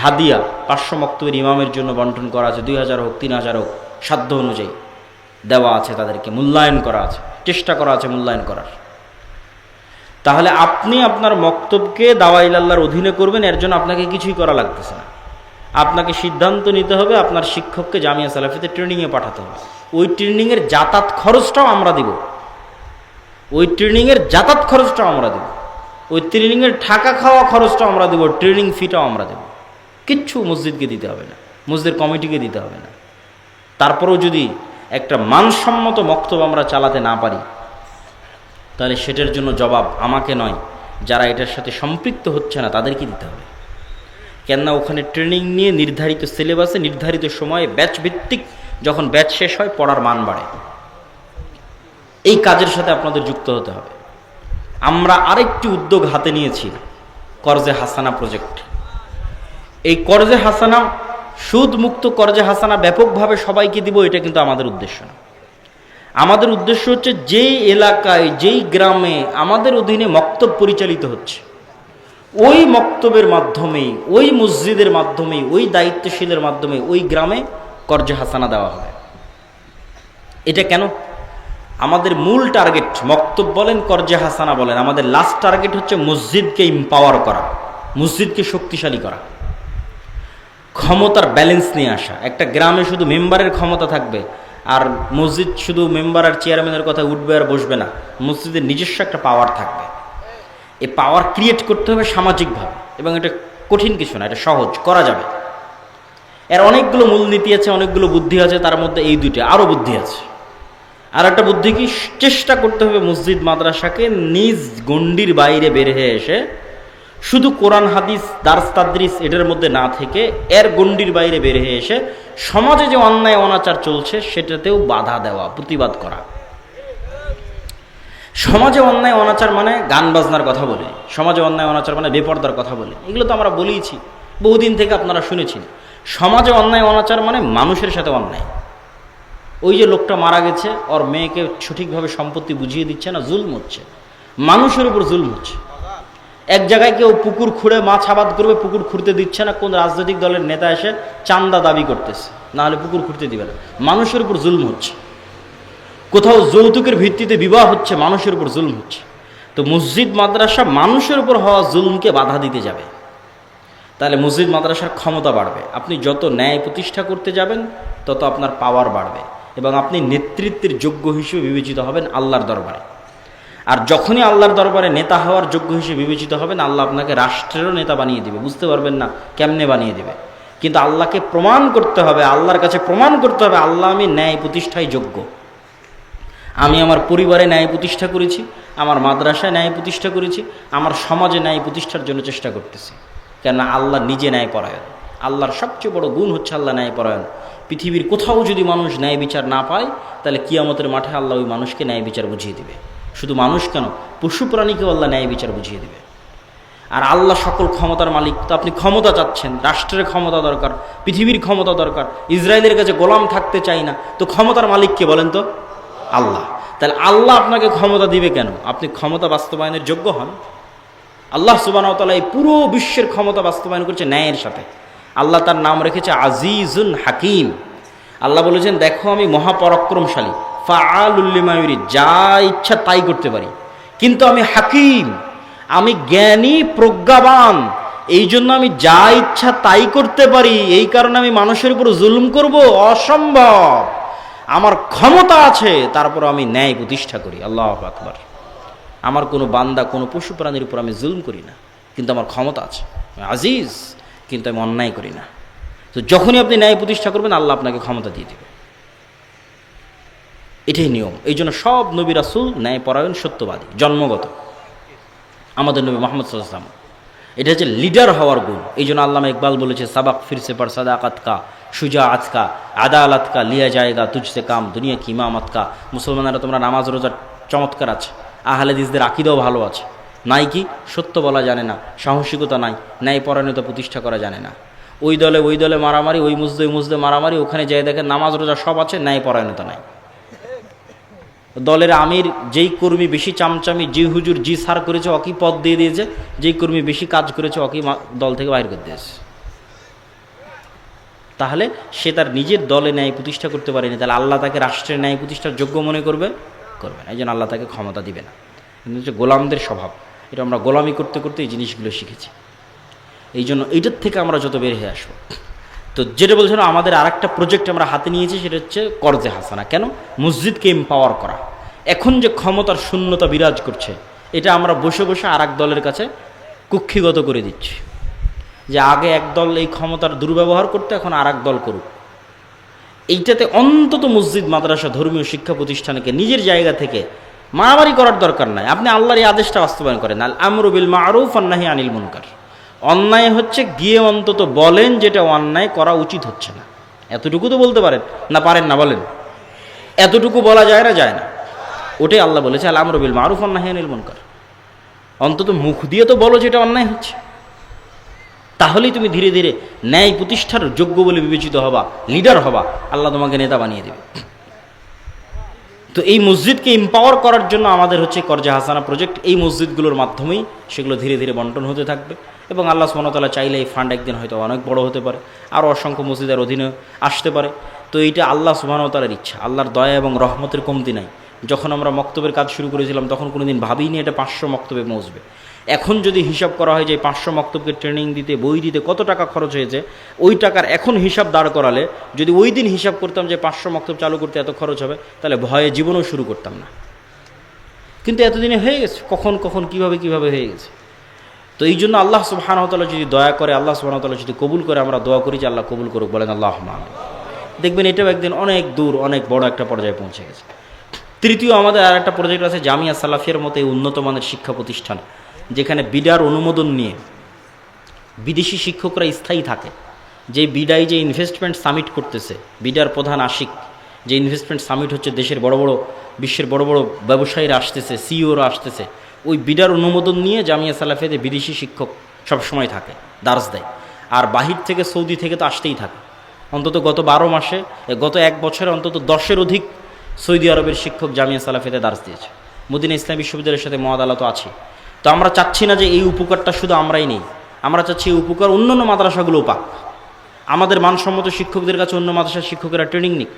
হাদিয়া 500 মক্তবের ইমামের জন্য বন্টন করা আছে। 2000 হোক 3000 হোক, সাধ্য অনুযায়ী দেওয়া আছে, তাদেরকে মূল্যায়ন করা আছে, চেষ্টা করা আছে মূল্যায়ন করার। তাহলে আপনি আপনার মক্তবকে দাওয়া ইলাল্লাহর অধীনে করবেন, এর জন্য আপনাকে কিছুই করা লাগতেছে না। আপনাকে সিদ্ধান্ত নিতে হবে আপনার শিক্ষককে জামিয়া সালাফিতে ট্রেনিংয়ে পাঠাতে হবে। ওই ট্রেনিংয়ের যাতায়াত খরচটাও আমরা দিব, ওই ট্রেনিংয়ের যাতায়াত খরচটাও আমরা দেব, ওই ট্রেনিংয়ের থাকা খাওয়া খরচটাও আমরা দেব, ট্রেনিং ফিটাও আমরা দেব। কিচ্ছু মসজিদকে দিতে হবে না, মসজিদের কমিটিকে দিতে হবে না। তারপরেও যদি একটা মানসম্মত মক্তব আমরা চালাতে না পারি, তাহলে সেটার জন্য জবাব আমাকে নয়, যারা এটার সাথে সম্পৃক্ত হচ্ছে না তাদেরকে দিতে হবে। কেননা ওখানে ট্রেনিং নিয়ে নির্ধারিত সিলেবাসে নির্ধারিত সময়ে ব্যাচ ভিত্তিক যখন ব্যাচ শেষ হয় পড়ার মান বাড়ে। এই কাজের সাথে আপনাদের যুক্ত হতে হবে। আমরা আরেকটি উদ্যোগ হাতে নিয়েছি, কর্জে হাসানা প্রজেক্ট। এই কর্জে হাসানা, সুদ মুক্ত কর্জে হাসানা ব্যাপকভাবে সবাইকে দিব, এটা কিন্তু আমাদের উদ্দেশ্য না। আমাদের উদ্দেশ্য হচ্ছে যেই এলাকায় যেই গ্রামে আমাদের অধীনে মক্তব পরিচালিত হচ্ছে ওই মক্তবের মাধ্যমেই, ওই মসজিদের মাধ্যমেই, ওই দায়িত্বশীলের মাধ্যমে ওই গ্রামে কর্জে হাসানা দেওয়া হবে। এটা কেন? আমাদের মূল টার্গেট, মক্তব বলেন কর্জে হাসানা বলেন, আমাদের লাস্ট টার্গেট হচ্ছে মসজিদকে ইম্পাওয়ার করা, মসজিদকে শক্তিশালী করা, ক্ষমতার ব্যালেন্স নিয়ে আসা। একটা গ্রামে শুধু মেম্বারের ক্ষমতা থাকবে আর মসজিদ শুধু মেম্বার আর চেয়ারম্যানের কথা উঠবে আর বসবে না, মসজিদের নিজস্ব একটা পাওয়ার থাকবে। এই পাওয়ার ক্রিয়েট করতে হবে সামাজিকভাবে, এবং এটা কঠিন কিছু না, এটা সহজ, করা যাবে। এর অনেকগুলো মূলনীতি আছে, অনেকগুলো বুদ্ধি আছে, তার মধ্যে এই দুইটা, আরও বুদ্ধি আছে। আর একটা বুদ্ধি কি, চেষ্টা করতে হবে মসজিদ মাদ্রাসাকে নিজ গণ্ডির বাইরে বের হয়ে এসে শুধু কোরআন হাদিস দার্স তাদরিস এটার মধ্যে না থেকে এর গণ্ডির বাইরে বের হয়ে এসে সমাজে যে অন্যায় অনাচার চলছে সেটাতেও বাধা দেওয়া, প্রতিবাদ করা। সমাজে অন্যায় অনাচার মানে গান বাজনার কথা বলি, সমাজে অন্যায় অনাচার মানে বেপরদার কথা বলি, এগুলো তো আমরা বলেইছি, বহুদিন থেকে আপনারা শুনেছেন। সমাজে অন্যায় অনাচার মানে মানুষের সাথে অন্যায়। ওই যে লোকটা মারা গেছে, ওর মেয়েকে সঠিকভাবে সম্পত্তি বুঝিয়ে দিচ্ছে না, জুলম হচ্ছে, মানুষের উপর জুলম হচ্ছে। এক জায়গায় কেউ পুকুর খুঁড়ে মাছ আবাদ করবে, পুকুর খুঁড়তে দিচ্ছে না, কোন রাজনৈতিক দলের নেতা এসে চান্দা দাবি করতেছে, না হলে পুকুর খুঁড়তে দিবে না, মানুষের উপর জুলম হচ্ছে। কোথাও যৌতুকের ভিত্তিতে বিবাহ হচ্ছে, মানুষের উপর জুলম হচ্ছে। তো মসজিদ মাদ্রাসা মানুষের উপর হওয়া জুলমকে বাধা দিতে যাবে, তাহলে মসজিদ মাদ্রাসার ক্ষমতা বাড়বে। আপনি যত ন্যায় প্রতিষ্ঠা করতে যাবেন তত আপনার পাওয়ার বাড়বে, এবং আপনি নেতৃত্বের যোগ্য হিসেবে বিবেচিত হবেন আল্লাহর দরবারে। আর যখনই আল্লাহর দরবারে নেতা হওয়ার যোগ্য হিসেবে বিবেচিত হবেন, আল্লাহ আপনাকে রাষ্ট্রেরও নেতা বানিয়ে দিবে। বুঝতে পারবেন না কেমনে বানিয়ে দিবে, কিন্তু আল্লাহকে প্রমাণ করতে হবে, আল্লাহর কাছে প্রমাণ করতে হবে আল্লাহ আমি ন্যায় প্রতিষ্ঠায় যোগ্য। আমি আমার পরিবারে ন্যায় প্রতিষ্ঠা করেছি, আমার মাদ্রাসায় ন্যায় প্রতিষ্ঠা করেছি, আমার সমাজে ন্যায় প্রতিষ্ঠার জন্য চেষ্টা করতেছি। কেননা আল্লাহ নিজে ন্যায়পরায়ণ। আল্লাহর সবচেয়ে বড় গুণ হচ্ছে আল্লাহ ন্যায়পরায়ণ। পৃথিবীর কোথাও যদি মানুষ ন্যায় বিচার না পায়, তাহলে কিয়ামতের মাঠে আল্লাহ ওই মানুষকে ন্যায় বিচার বুঝিয়ে দিবে। শুধু মানুষ কেন, পশু প্রাণীকেও আল্লাহ ন্যায় বিচার বুঝিয়ে দিবে। আর আল্লাহ সকল ক্ষমতার মালিক। তো আপনি ক্ষমতা চাচ্ছেন, রাষ্ট্রের ক্ষমতা দরকার, পৃথিবীর ক্ষমতা দরকার, ইসরায়েলের কাছে গোলাম থাকতে চাই না, তো ক্ষমতার মালিককে বলেন তো? আল্লাহ। তাহলে আল্লাহ আপনাকে ক্ষমতা দিবে কেন? আপনি ক্ষমতা বাস্তবায়নের যোগ্য হন। আল্লাহ সুবহানাহু ওয়া তাআলা এই পুরো বিশ্বের ক্ষমতা বাস্তবায়ন করছে ন্যায়ের সাথে। আল্লাহ তার নাম রেখেছে আজিজুন হাকিম। আল্লাহ বলেছেন, দেখো আমি মহাপরাক্রমশালী, ফাআলুল লিমা ইউরিদ, যা ইচ্ছা তাই করতে পারি, কিন্তু আমি হাকিম, আমি জ্ঞানী প্রজ্ঞাবান, এই জন্য আমি যা ইচ্ছা তাই করতে পারি। এই কারণে আমি মানুষের উপর জুলুম করব? অসম্ভব। আমার ক্ষমতা আছে, তারপর আমি ন্যায় প্রতিষ্ঠা করি। আল্লাহু আকবার। আমার কোনো বান্দা, কোনো পশু প্রাণীর উপর আমি জুলুম করি না, কিন্তু আমার ক্ষমতা আছে, আমি আজিজ, কিন্তু আমি অন্যায় করি না। তো যখনই আপনি ন্যায় প্রতিষ্ঠা করবেন, আল্লাহ আপনাকে ক্ষমতা দিয়ে দেবে। এটাই নিয়ম। এই জন্য সব নবী রাসূল ন্যায়পরায়ণ, সত্যবাদী, জন্মগত। আমাদের নবী মুহাম্মদ সাল্লাল্লাহু আলাইহি ওয়াসাল্লাম, এটা হচ্ছে লিডার হওয়ার গুণ। এই জন্য আল্লামা ইকবাল বলেছে, সাবাক ফিরসে পর সাদাকাত কা, শুজাআত কা, আদালত কা, লিয়া জায়েগা তুঝসে কাম, দুনিয়া কি ইমামত কা। মুসলমানেরা তোমরা নামাজ রোজার চমৎকার আছে, আহলে হাদিসদের আকীদাও ভালো আছে, নাই কি? সত্য বলা জানে না, সাহসিকতা নাই, ন্যায়পরায়ণতা প্রতিষ্ঠা করা জানে না। ওই দলে মারামারি, ওই মুজদে মারামারি, ওখানে যাই দেখেন নামাজ রোজা সব আছে, ন্যায়পরায়ণতা নাই। দলের আমির যেই কর্মী বেশি চামচামি, যে হুজুর জি সার করেছে অকি পদ দিয়ে দিয়েছে, যেই কর্মী বেশি কাজ করেছে অকি দল থেকে বাইর করে দিয়েছে। তাহলে সে তার নিজের দলে ন্যায় প্রতিষ্ঠা করতে পারেনি, তাহলে আল্লাহ তাকে রাষ্ট্রের ন্যায় প্রতিষ্ঠার যোগ্য মনে করবে না। এই জন্য আল্লাহ তাকে ক্ষমতা দিবে না। কিন্তু হচ্ছে গোলামদের স্বভাব, এটা আমরা গোলামি করতে করতে এই জিনিসগুলো শিখেছি। এই জন্য এইটার থেকে আমরা যত বের হয়ে আসবো। তো যেটা বলছিলাম, আমাদের আর একটা প্রজেক্ট আমরা হাতে নিয়েছি, সেটা হচ্ছে কর্জে হাসানা। কেন? মসজিদকে এম্পাওয়ার করা। এখন যে ক্ষমতার শূন্যতা বিরাজ করছে, এটা আমরা বসে বসে আর এক দলের কাছে কুক্ষিগত করে দিচ্ছি, যে আগে এক দল এই ক্ষমতার দুর্ব্যবহার করতে, এখন আর এক দল করুক। এইটাতে অন্তত মসজিদ মাদ্রাসা ধর্মীয় শিক্ষা প্রতিষ্ঠানকে নিজের জায়গা থেকে মারামারি করার দরকার নাই, আপনি আল্লাহর এই আদেশটা বাস্তবায়ন করেন। আল আমরু বিল মারুফ ওয়ান নাহি আনিল মুনকার। অন্যায় হচ্ছে গিয়ে অন্তত বলেন যেটা অন্যায় করা উচিত হচ্ছে না, এতটুকু তো বলতে পারেন না? পারেন না? বলেন, এতটুকু বলা যায় না? যায় না। ওটাই আল্লাহ বলেছে আল আমরু বিল মারুফ ওয়ান নাহি আনিল মুনকার। অন্তত মুখ দিয়ে তো বলো যেটা অন্যায় হচ্ছে, তাহলেই তুমি ধীরে ধীরে ন্যায় প্রতিষ্ঠার যোগ্য বলে বিবেচিত হবা, লিডার হবা, আল্লাহ তোমাকে নেতা বানিয়ে দেবে। তো এই মসজিদকে এম্পাওয়ার করার জন্য আমাদের হচ্ছে করজে হাসানা প্রজেক্ট। এই মসজিদগুলোর মাধ্যমেই সেগুলো ধীরে ধীরে বন্টন হতে থাকবে এবং আল্লাহ সুবহানাহু ওয়া তাআলা চাইলে এই ফান্ড একদিন হয়তো অনেক বড় হতে পারে, আরও অসংখ্য মসজিদের অধীনে আসতে পারে। তো এইটা আল্লাহ সুবহানাহু ওয়া তাআলার ইচ্ছা, আল্লাহর দয়া এবং রহমতের কমতি নাই। যখন আমরা মক্তবের কাজ শুরু করেছিলাম তখন কোনোদিন ভাবিনি এটা 500 মক্তবে পৌঁছবে। এখন যদি হিসাব করা হয় যে 500 মক্তবকে ট্রেনিং দিতে, বই দিতে কত টাকা খরচ হয়েছে, ওই টাকার এখন হিসাব দাঁড় করালে যদি ওই দিন হিসাব করতাম যে 500 মক্তব চালু করতে এত খরচ হবে, তাহলে ভয়ে জীবনও শুরু করতাম না। কিন্তু এতদিনে হয়ে গেছে, কখন কখন কিভাবে হয়ে গেছে। তো এই জন্য আল্লাহ সুবহানাহু ওয়া তাআলা যদি দয়া করে, আল্লাহ সুবহানাহু ওয়া তাআলা যদি কবুল করে, আমরা দোয়া করি যে আল্লাহ কবুল করুক, বলেন আল্লাহুম্মা আমিন। দেখবেন এটাও একদিন অনেক দূর, অনেক বড় একটা পর্যায়ে পৌঁছে গেছে। তৃতীয়, আমাদের আর একটা প্রজেক্ট আছে জামিয়া সালাফিয়ার মতো এই উন্নত মানের শিক্ষা প্রতিষ্ঠান, যেখানে বিডার অনুমোদন নিয়ে বিদেশি শিক্ষকরা স্থায়ী থাকে। যে বিডাই যে ইনভেস্টমেন্ট সামিট করতেছে, বিডার প্রধান আশিক, যে ইনভেস্টমেন্ট সামিট হচ্ছে দেশের বড় বড়, বিশ্বের বড় বড় ব্যবসায়ীরা আসতেছে, সিইওরা আসতেছে, ওই বিডার অনুমোদন নিয়ে জামিয়া সালাফিয়াতে বিদেশি শিক্ষক সবসময় থাকে, দার্স দেয়। আর বাহির থেকে, সৌদি থেকে তো আসতেই থাকে। অন্তত গত 12 মাসে, গত 1 বছরে অন্তত 10-এর অধিক সৌদি আরবের শিক্ষক জামিয়া সালাফিয়াতে দার্স দিয়েছে। মদিনা ইসলামী বিশ্ববিদ্যালয়ের সাথে মুআদালা তো আছে। তো আমরা চাচ্ছি না যে এই উপকারটা শুধু আমরাই নেই, আমরা চাচ্ছি এই উপকার অন্যান্য মাদ্রাসাগুলোও পাক। আমাদের মানসম্মত শিক্ষকদের কাছে অন্য মাদ্রাসার শিক্ষকেরা ট্রেনিং নিক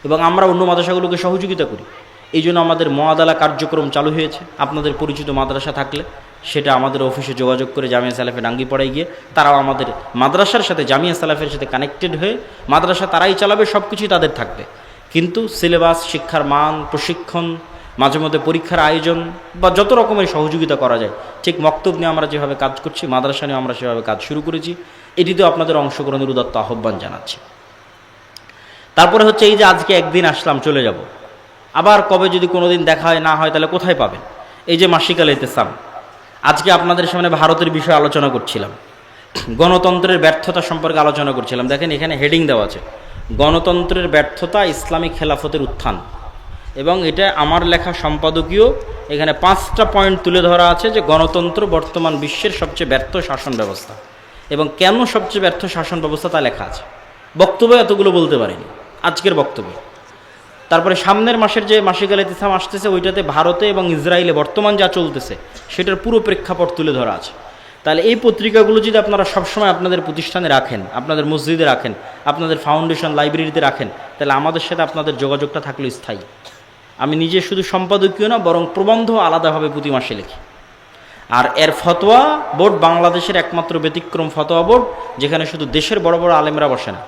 এবং আমরা অন্য মাদ্রাসাগুলোকে সহযোগিতা করি। এই জন্য আমাদের মুআদালা কার্যক্রম চালু হয়েছে। আপনাদের পরিচিত মাদ্রাসা থাকলে সেটা আমাদের অফিসে যোগাযোগ করে জামিয়া সালাফে ডাঙ্গিপাড়ায় গিয়ে তারাও আমাদের মাদ্রাসার সাথে, জামিয়া সালাফের সাথে কানেক্টেড হয়ে মাদ্রাসা তারাই চালাবে, সব কিছুই তাদের থাকবে। কিন্তু সিলেবাস, শিক্ষার মান, প্রশিক্ষণ, মাঝে মধ্যে পরীক্ষার আয়োজন বা যত রকমের সহযোগিতা করা যায়, ঠিক মক্তব নিয়ে আমরা যেভাবে কাজ করছি, মাদ্রাসা নিয়ে আমরা সেভাবে কাজ শুরু করেছি। এটিতেও আপনাদের অংশগ্রহণের উদাত্ত আহ্বান জানাচ্ছি। তারপরে হচ্ছে এই যে আজকে একদিন আসলাম, চলে যাব, আবার কবে যদি কোনো দিন দেখা হয় না হয় তাহলে কোথায় পাবেন? এই যে মাসিক আল ইতিসাম, আজকে আপনাদের সামনে ভারতের বিষয়ে আলোচনা করছিলাম, গণতন্ত্রের ব্যর্থতা সম্পর্কে আলোচনা করছিলাম। দেখেন এখানে হেডিং দেওয়া আছে, গণতন্ত্রের ব্যর্থতা, ইসলামিক খেলাফতের উত্থান। এবং এটা আমার লেখা সম্পাদকীয়, এখানে 5টা পয়েন্ট তুলে ধরা আছে যে গণতন্ত্র বর্তমান বিশ্বের সবচেয়ে ব্যর্থ শাসন ব্যবস্থা এবং কেন সবচেয়ে ব্যর্থ শাসন ব্যবস্থা তা লেখা আছে। বক্তব্য এতগুলো বলতে পারিনি আজকের বক্তব্যে। তারপরে সামনের মাসের যে মাসিক আল ইতিসাম আসতেছে, ওইটাতে ভারতে এবং ইসরায়েলে বর্তমান যা চলতেছে সেটার পুরো প্রেক্ষাপট তুলে ধরা আছে। তাহলে এই পত্রিকাগুলো যদি আপনারা সবসময় আপনাদের প্রতিষ্ঠানে রাখেন, আপনাদের মসজিদে রাখেন, আপনাদের ফাউন্ডেশন লাইব্রেরিতে রাখেন, তাহলে আমাদের সাথে আপনাদের যোগাযোগটা থাকলে স্থায়ী। আমি নিজে শুধু সম্পাদকীয় না, বরং প্রবন্ধ আলাদাভাবে প্রতি মাসে লিখি। আর এর ফতোয়া বোর্ড বাংলাদেশের একমাত্র ব্যতিক্রম ফতোয়া বোর্ড, যেখানে শুধু দেশের বড় বড় আলেমরা বসে না,